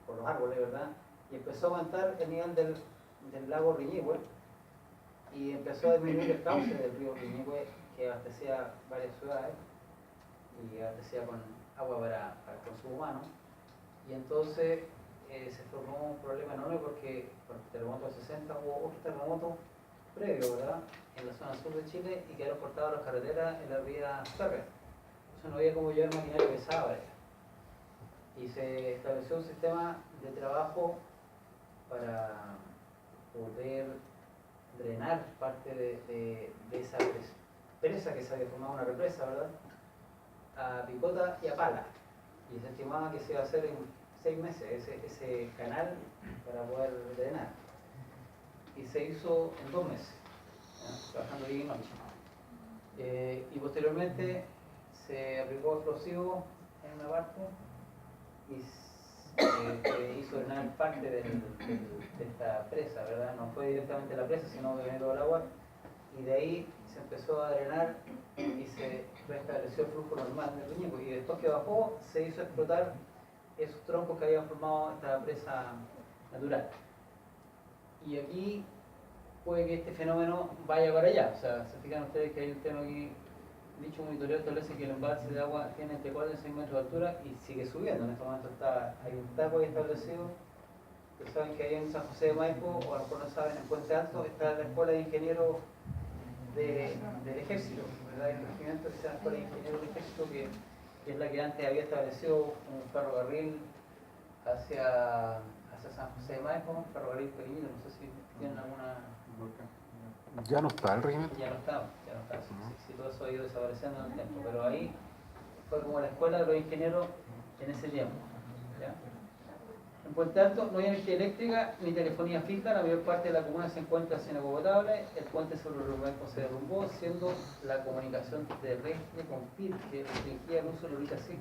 por los árboles, ¿verdad? Y empezó a aumentar el nivel del lago Riñihue y empezó a disminuir el cauce del río Riñihue, que abastecía varias ciudades y abastecía con agua para el consumo humano. Y entonces se formó un problema enorme porque con el terremoto del 60 hubo otro terremoto previo, ¿verdad?, en la zona sur de Chile, y quedaron cortadas las carreteras en la vía férrea. Entonces no había cómo llevar maquinaria pesada para allá. Y se estableció un sistema de trabajo para poder drenar parte de esa presa que se había formado, una represa, ¿verdad? a picota y a pala. Y se estimaba que se iba a hacer en 6 meses ese canal para poder drenar. Y se hizo en 2 meses, ¿ya? Trabajando día y noche. Y posteriormente se aplicó explosivo en una parte y se hizo drenar parte de esta presa, ¿verdad? No fue directamente la presa, sino que venía todo el agua. Y de ahí se empezó a drenar y se restableció el flujo normal del Reñico. Y después que bajó, se hizo explotar esos troncos que habían formado esta presa natural. Y aquí puede que este fenómeno vaya para allá. O sea, se fijan ustedes que hay un tema aquí, dicho monitoreo establece que el embalse de agua tiene entre 4 y 6 metros de altura y sigue subiendo. En este momento hay un taco ahí establecido. Ustedes saben que ahí en San José de Maipo, o a lo mejor no saben, en Puente Alto, está la Escuela de Ingenieros del Ejército, ¿verdad? El regimiento que se llama Escuela de Ingenieros del Ejército, que es la que antes había establecido un ferrocarril hacia San José de Maipo, un ferrocarril pequeñito, no sé si tienen alguna... Ya no está el regimiento. Ya no está, sí, todo eso ha ido desapareciendo en el tiempo, pero ahí fue como la escuela de los ingenieros en ese tiempo, ¿ya? En Puente Alto no hay energía eléctrica ni telefonía fija, la mayor parte de la comuna se encuentra sin agua potable, el puente sobre el Maipo se derrumbó, siendo la comunicación terrestre con Pirque restringía el uso de la ruta 5.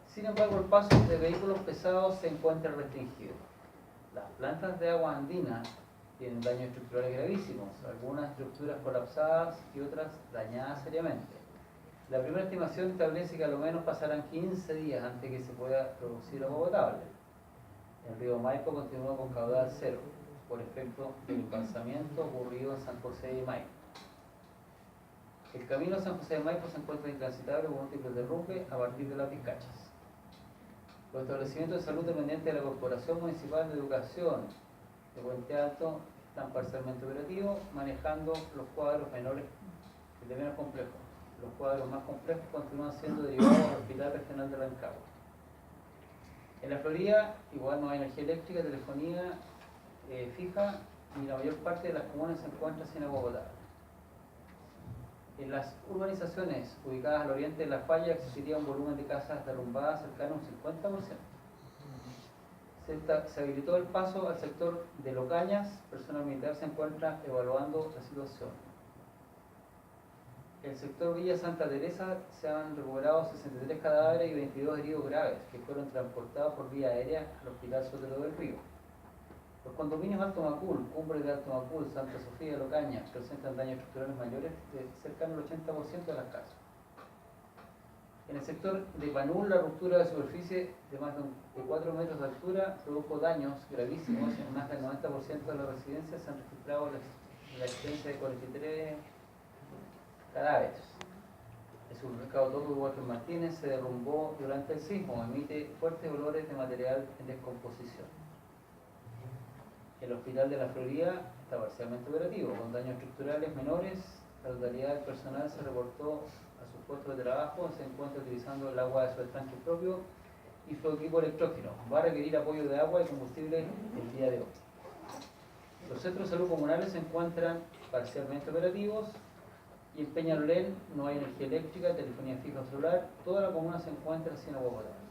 Sin embargo, el paso de vehículos pesados se encuentra restringido. Las plantas de agua andina tienen daños estructurales gravísimos, algunas estructuras colapsadas y otras dañadas seriamente. La primera estimación establece que a lo menos pasarán 15 días antes que se pueda producir agua potable. El río Maipo continúa con caudal cero, por efecto del embalsamiento ocurrido en San José de Maipo. El camino a San José de Maipo se encuentra intransitable con múltiples derrumbes a partir de las Vizcachas. Los establecimientos de salud dependientes de la Corporación Municipal de Educación de Puente Alto están parcialmente operativos, manejando los cuadros menores de menos complejos. Los cuadros más complejos continúan siendo derivados al Hospital Regional de Rancagua. En la Florida, igual no hay energía eléctrica, telefonía fija, y la mayor parte de las comunas se encuentra sin agua potable. En las urbanizaciones ubicadas al oriente de La Falla existiría un volumen de casas derrumbadas cercano a un 50%. Se habilitó el paso al sector de Locañas, personal militar se encuentra evaluando la situación. En el sector Villa Santa Teresa se han recuperado 63 cadáveres y 22 heridos graves que fueron transportados por vía aérea al Hospital Sotero del Río. Los condominios Alto Macul, Cumbre de Alto Macul, Santa Sofía y Locañas presentan daños estructurales mayores de cercano al 80% de las casas. En el sector de Panul, la ruptura de superficie de más de 4 metros de altura produjo daños gravísimos en más del 90% de las residencias. Se han registrado la existencia de 43 cadáveres. El supermercado Topo de Walter Martínez se derrumbó durante el sismo, emite fuertes olores de material en descomposición. El Hospital de la Florida está parcialmente operativo, con daños estructurales menores. La totalidad del personal se reportó a sus puestos de trabajo, se encuentra utilizando el agua de su estanque propio y su equipo electrógeno. Va a requerir apoyo de agua y combustible el día de hoy. Los centros de salud comunales se encuentran parcialmente operativos y en Peñalolén no hay energía eléctrica, telefonía fija o celular. Toda la comuna se encuentra sin agua potable.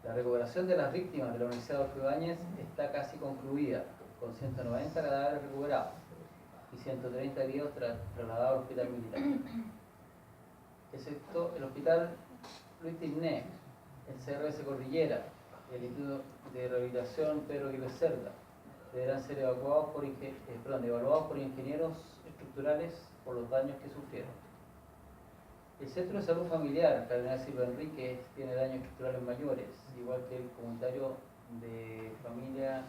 La recuperación de las víctimas de la Universidad Adolfo Ibáñez está casi concluida, con 190 cadáveres recuperados y 130 heridos trasladados al hospital militar. Excepto el hospital Luis Tigné, el CRS Cordillera, el Instituto de Rehabilitación Pedro Aguirre Cerda, deberán ser evaluados por ingenieros estructurales por los daños que sufrieron. El Centro de Salud Familiar Cardenal Silva Enríquez tiene daños estructurales mayores, igual que el comunitario de familia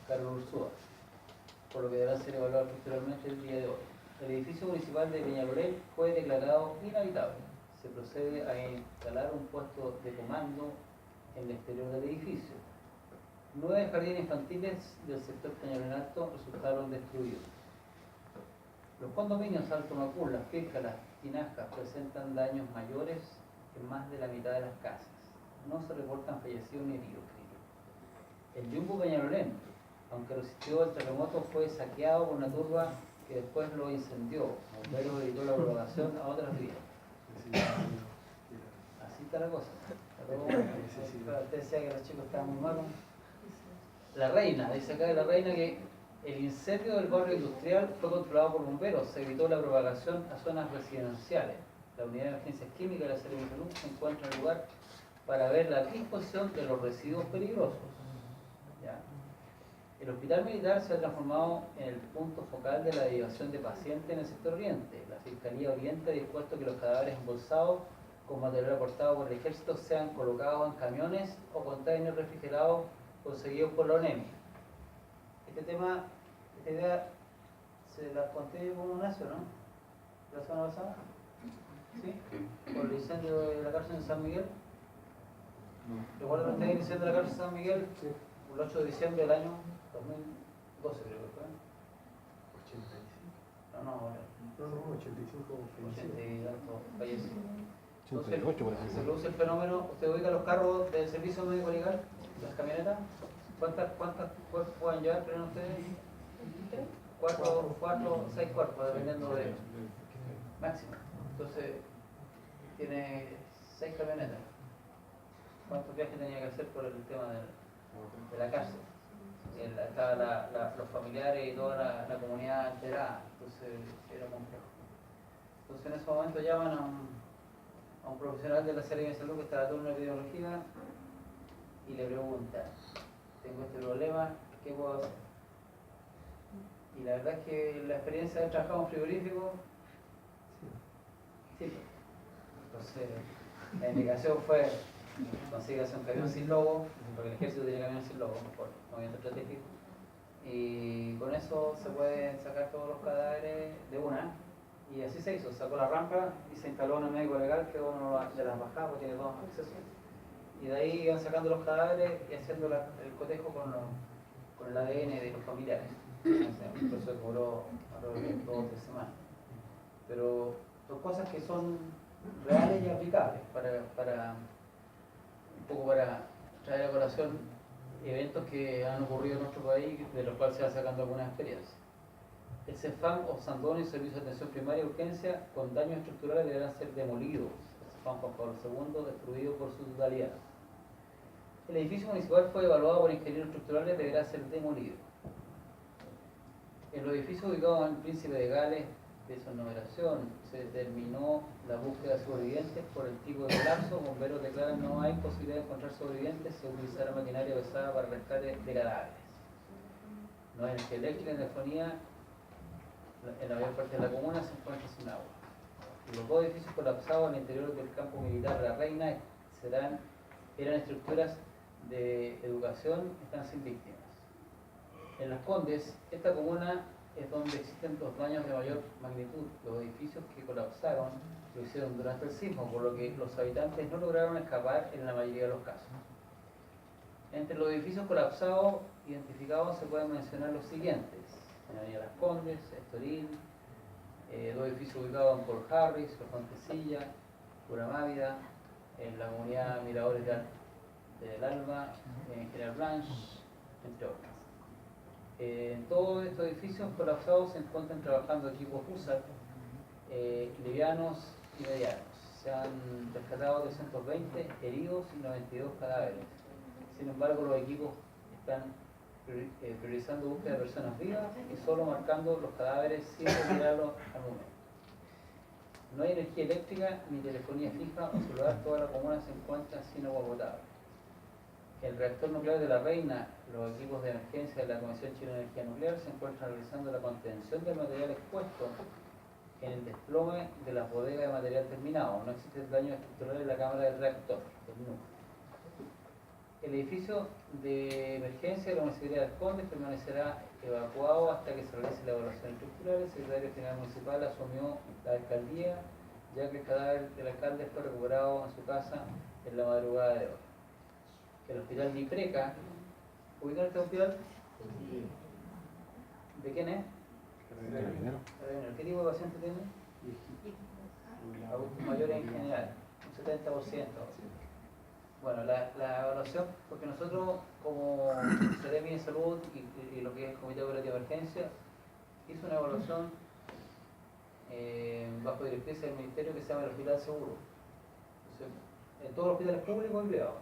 Carlos Ursúa, por lo que deberán ser evaluados estructuralmente el día de hoy. El edificio municipal de Peñalolén fue declarado inhabitable. Se procede a instalar un puesto de comando en el exterior del edificio. 9 jardines infantiles del sector Peñalolén Alto resultaron destruidos. Los condominios Alto Macul, Las Pircas, Las Tinajas presentan daños mayores en más de la mitad de las casas. No se reportan fallecidos ni heridos. El Jumbo Peñalolén, aunque resistió el terremoto, fue saqueado por una turba que después lo incendió. Bomberos evitó la propagación a otras vías. Así está la cosa. Pero bueno, usted decía que los chicos estaban muy malos. La Reina, dice acá de La Reina que el incendio del barrio industrial fue controlado por bomberos, se evitó la propagación a zonas residenciales. La unidad de emergencias químicas de la Serena de Salud se encuentra en el lugar para ver la disposición de los residuos peligrosos. ¿Ya? El hospital militar se ha transformado en el punto focal de la derivación de pacientes en el sector oriente. La Fiscalía Oriente ha dispuesto que los cadáveres embolsados con material aportado por el ejército sean colocados en camiones o containers refrigerados conseguidos por la ONEMI. Este tema, esta idea, se la conté con un nacio, ¿no? ¿La semana pasada? ¿Sí? Por el incendio de la cárcel de San Miguel. ¿Recuerdan ustedes el incendio de la cárcel de San Miguel? Sí. El 8 de diciembre del año 2012, creo que fue. 85. No, 85. 80 y tantos fallecidos. 88 parece. Se produce el fenómeno. ¿Usted ubica los carros del servicio médico legal? Las camionetas. ¿Cuántas cuerpos pueden llevar, creen ustedes? 4 o 6 cuerpos, dependiendo de máximo. Entonces, tiene 6 camionetas. ¿Cuántos viajes tenía que hacer por el tema de la cárcel? Estaban los familiares y toda la comunidad alterada, entonces era complejo. Entonces en ese momento llaman a un profesional de la Serena de Salud que está dando una epidemiología y le pregunta: tengo este problema, ¿qué puedo hacer? Y la verdad es que la experiencia de trabajar en un frigorífico, sí. Entonces la indicación fue: consígase un camión sin logo, porque el ejército tiene camiones sin logo, por movimiento estratégico, y con eso se pueden sacar todos los cadáveres de una. Y así se hizo, sacó la rampa y se instaló en el médico legal, que uno de las bajadas, porque tiene dos accesos. Y de ahí iban sacando los cadáveres y haciendo el cotejo con el ADN de los familiares. Un proceso que duró alrededor de 2 o 3 semanas. Pero son cosas que son reales y aplicables para un poco para traer a colación eventos que han ocurrido en nuestro país, de los cuales se va sacando algunas experiencias. El CEFAM o San Antonio Servicio de Atención Primaria y Urgencia con daños estructurales deberán ser demolidos. El CEFAM Juan Pablo II destruido por su totalidad. El edificio municipal fue evaluado por ingenieros estructurales, deberá ser demolido. En los edificios ubicados en el Príncipe de Gales de su numeración se determinó la búsqueda de sobrevivientes por el tipo de colapso. Bomberos declaran: no hay posibilidad de encontrar sobrevivientes, se utilizará maquinaria pesada para rescate de cadáveres. No hay energía eléctrica, en telefonía. En la mayor parte de la comuna se encuentra sin agua. Los 2 edificios colapsados al interior del campo militar de La Reina eran estructuras de educación, están sin víctimas. En Las Condes, esta comuna es donde existen los daños de mayor magnitud. Los edificios que colapsaron lo hicieron durante el sismo, por lo que los habitantes no lograron escapar en la mayoría de los casos. Entre los edificios colapsados identificados se pueden mencionar los siguientes: en Avenida Las Condes, Estoril, 2 edificios ubicados en Paul Harris, Los Fontecilla, Pura Mávida, en la comunidad Miradores del Alba, en General Blanche, entre otros. En todos estos edificios colapsados se encuentran trabajando equipos USAC, livianos y medianos. Se han rescatado 320 heridos y 92 cadáveres. Sin embargo, los equipos están priorizando búsqueda de personas vivas y solo marcando los cadáveres sin retirarlos al momento. No hay energía eléctrica ni telefonía fija o celular, toda la comuna se encuentra sin agua potable. El reactor nuclear de La Reina, los equipos de emergencia de la Comisión Chilena de Energía Nuclear se encuentran realizando la contención del material expuesto en el desplome de las bodegas de material terminado. No existe daño estructural en la cámara del reactor, el núcleo. El edificio de emergencia de la Municipalidad de Las Condes permanecerá evacuado hasta que se realice la evaluación estructural. El secretario general municipal asumió la alcaldía, ya que el cadáver del alcalde fue recuperado en su casa en la madrugada de hoy. El hospital Lipreca, ¿ubican este hospital? ¿De quién es? Carabinero. ¿Qué tipo de paciente tiene? Adultos mayores en general, un 70%. Bueno, la evaluación, porque nosotros como Seremi de Salud y lo que es el Comité Operativo de Emergencia, hizo una evaluación bajo directrices del Ministerio que se llama el Hospital Seguro. Entonces, en todos los hospitales públicos y privados.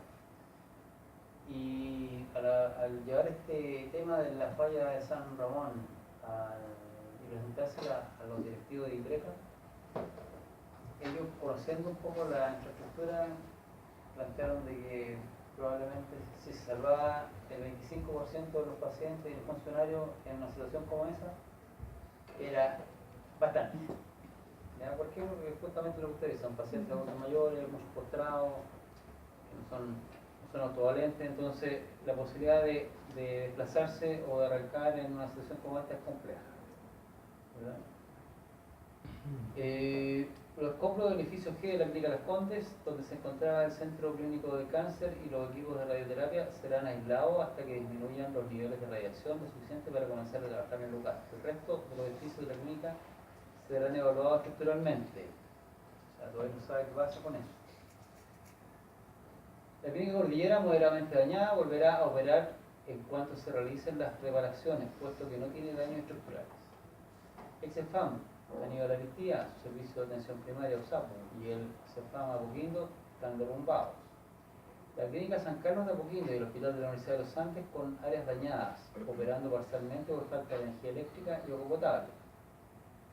Y al llevar este tema de la falla de San Ramón y presentársela a los directivos de IPRECA, ellos, conociendo un poco la infraestructura, plantearon de que probablemente si se salvaba el 25% de los pacientes y los funcionarios en una situación como esa, era bastante. ¿Ya? ¿Por qué? Porque justamente lo que ustedes son pacientes adultos mayores, muchos postrados, que no son autovalentes, entonces la posibilidad de desplazarse o de arrancar en una situación como esta es compleja. ¿Verdad? Los escombros del edificio G de la Clínica Las Condes, donde se encontraba el Centro Clínico de Cáncer y los equipos de radioterapia, serán aislados hasta que disminuyan los niveles de radiación lo suficiente para comenzar a trabajar en el lugar. El resto de los edificios de la clínica serán evaluados estructuralmente. O sea, todavía no sabe qué pasa con eso. La clínica Cordillera, moderadamente dañada, volverá a operar en cuanto se realicen las reparaciones, puesto que no tiene daños estructurales. Ex-Cefam, Aníbal Aristía, su servicio de atención primaria USAPO, y el Cefam Apoquindo están derrumbados. La clínica San Carlos de Apoquindo y el Hospital de la Universidad de los Andes con áreas dañadas, operando parcialmente por falta de energía eléctrica y agua potable.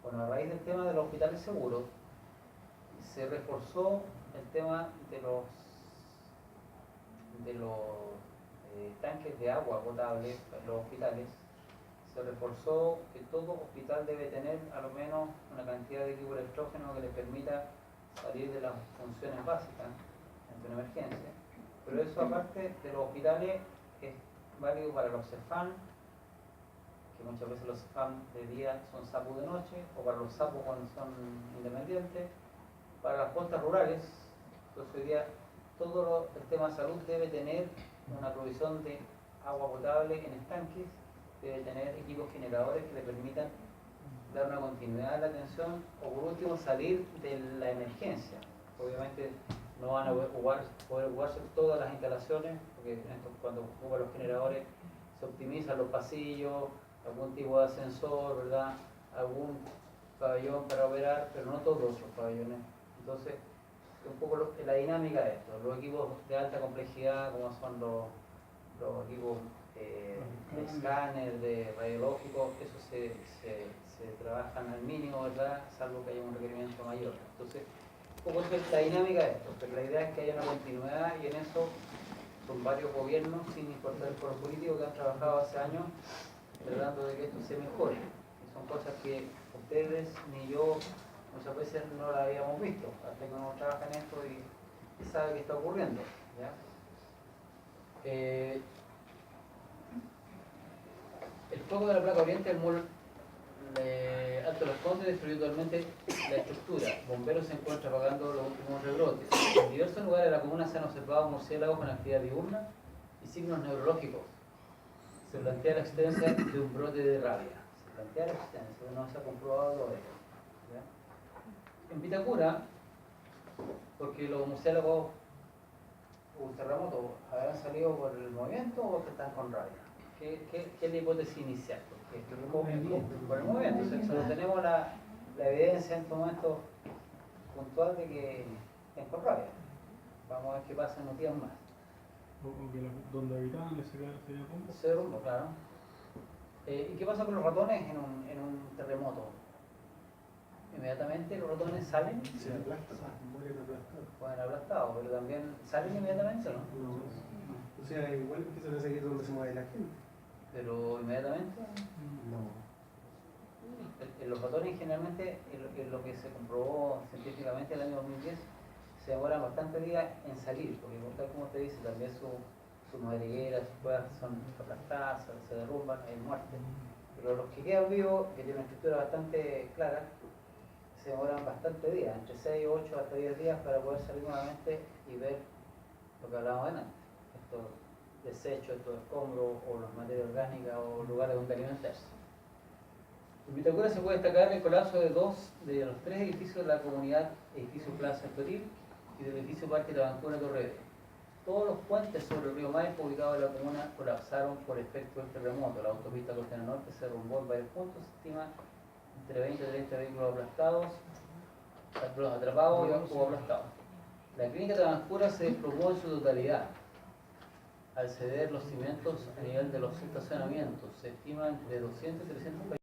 Bueno, a raíz del tema de los hospitales seguros, se reforzó el tema de los tanques de agua potable en los hospitales. Se reforzó que todo hospital debe tener a lo menos una cantidad de equipo electrógeno que le permita salir de las funciones básicas ante una emergencia. Pero eso, aparte de los hospitales, es válido para los CEFAM, que muchas veces los CEFAM de día son SAPU de noche, o para los SAPU cuando son independientes, para las postas rurales. Entonces hoy día todo el tema de salud debe tener una provisión de agua potable en estanques, debe tener equipos generadores que le permitan dar una continuidad a la atención o por último salir de la emergencia. Obviamente no van a poder jugarse todas las instalaciones, porque cuando ocupan los generadores se optimizan los pasillos, algún tipo de ascensor, ¿verdad? Algún pabellón para operar, pero no todos los pabellones. Entonces, un poco la dinámica de esto, los equipos de alta complejidad como son los equipos de escáner, de radiológico, eso se trabajan al mínimo, ¿verdad? Salvo que haya un requerimiento mayor. Entonces, un poco es la dinámica de esto, pero la idea es que haya una continuidad y en eso son varios gobiernos, sin importar el color político, que han trabajado hace años tratando de que esto se mejore. Y son cosas que ustedes ni yo muchas veces no la habíamos visto, hasta que uno trabaja en esto y sabe qué está ocurriendo. ¿Ya? El fuego de la placa oriente del mall Alto Las Condes destruyó totalmente la estructura. Bomberos se encuentran apagando los últimos rebrotes. En diversos lugares de la comuna se han observado murciélagos con actividad diurna y signos neurológicos. Se plantea la existencia de un brote de rabia. Se plantea la existencia, pero no se ha comprobado lo de ello. ¿Ya? En Vitacura, porque los murciélagos o terremotos habrán salido por el movimiento o que están con rabia. ¿Qué es la hipótesis inicial? Por el movimiento. Entonces, solo tenemos la evidencia en este momento puntual de que es con rabia. Vamos a ver qué pasa en unos días más. Donde habitaban se derrumbó. Se derrumbó, claro. ¿Y qué pasa con los ratones en un terremoto? Inmediatamente los ratones salen. Se aplastan, mueren aplastados. Pueden aplastados, pero también salen inmediatamente, ¿no? No. O sea, igual empiezan a seguir donde se mueve la gente. Pero inmediatamente. No. Los ratones generalmente, en lo que se comprobó científicamente en el año 2010, se demoran bastantes días en salir, porque tal como usted dice, también sus madrigueras, sus cuevas son aplastadas, se derrumban, hay muerte. Pero los que quedan vivos, que tienen una estructura bastante clara, se demoran bastantes días, entre 6, 8 hasta 10 días para poder salir nuevamente y ver lo que hablábamos antes, estos desechos, estos escombros o las materias orgánicas o lugares donde alimentarse. En Vitacura se puede destacar el colapso de los 3 edificios de la comunidad, edificio Plaza Estoril y del edificio Parque Tabancura Torrevieja. Todos los puentes sobre el río Maipo ubicados en la comuna colapsaron por efecto del terremoto. La autopista Costanera Norte se derrumbó en varios puntos, se estima entre 20 y 30 vehículos aplastados, atrapados o aplastados. La clínica Tamancura se desplomó en su totalidad al ceder los cimientos a nivel de los estacionamientos. Se estima entre 200 y 300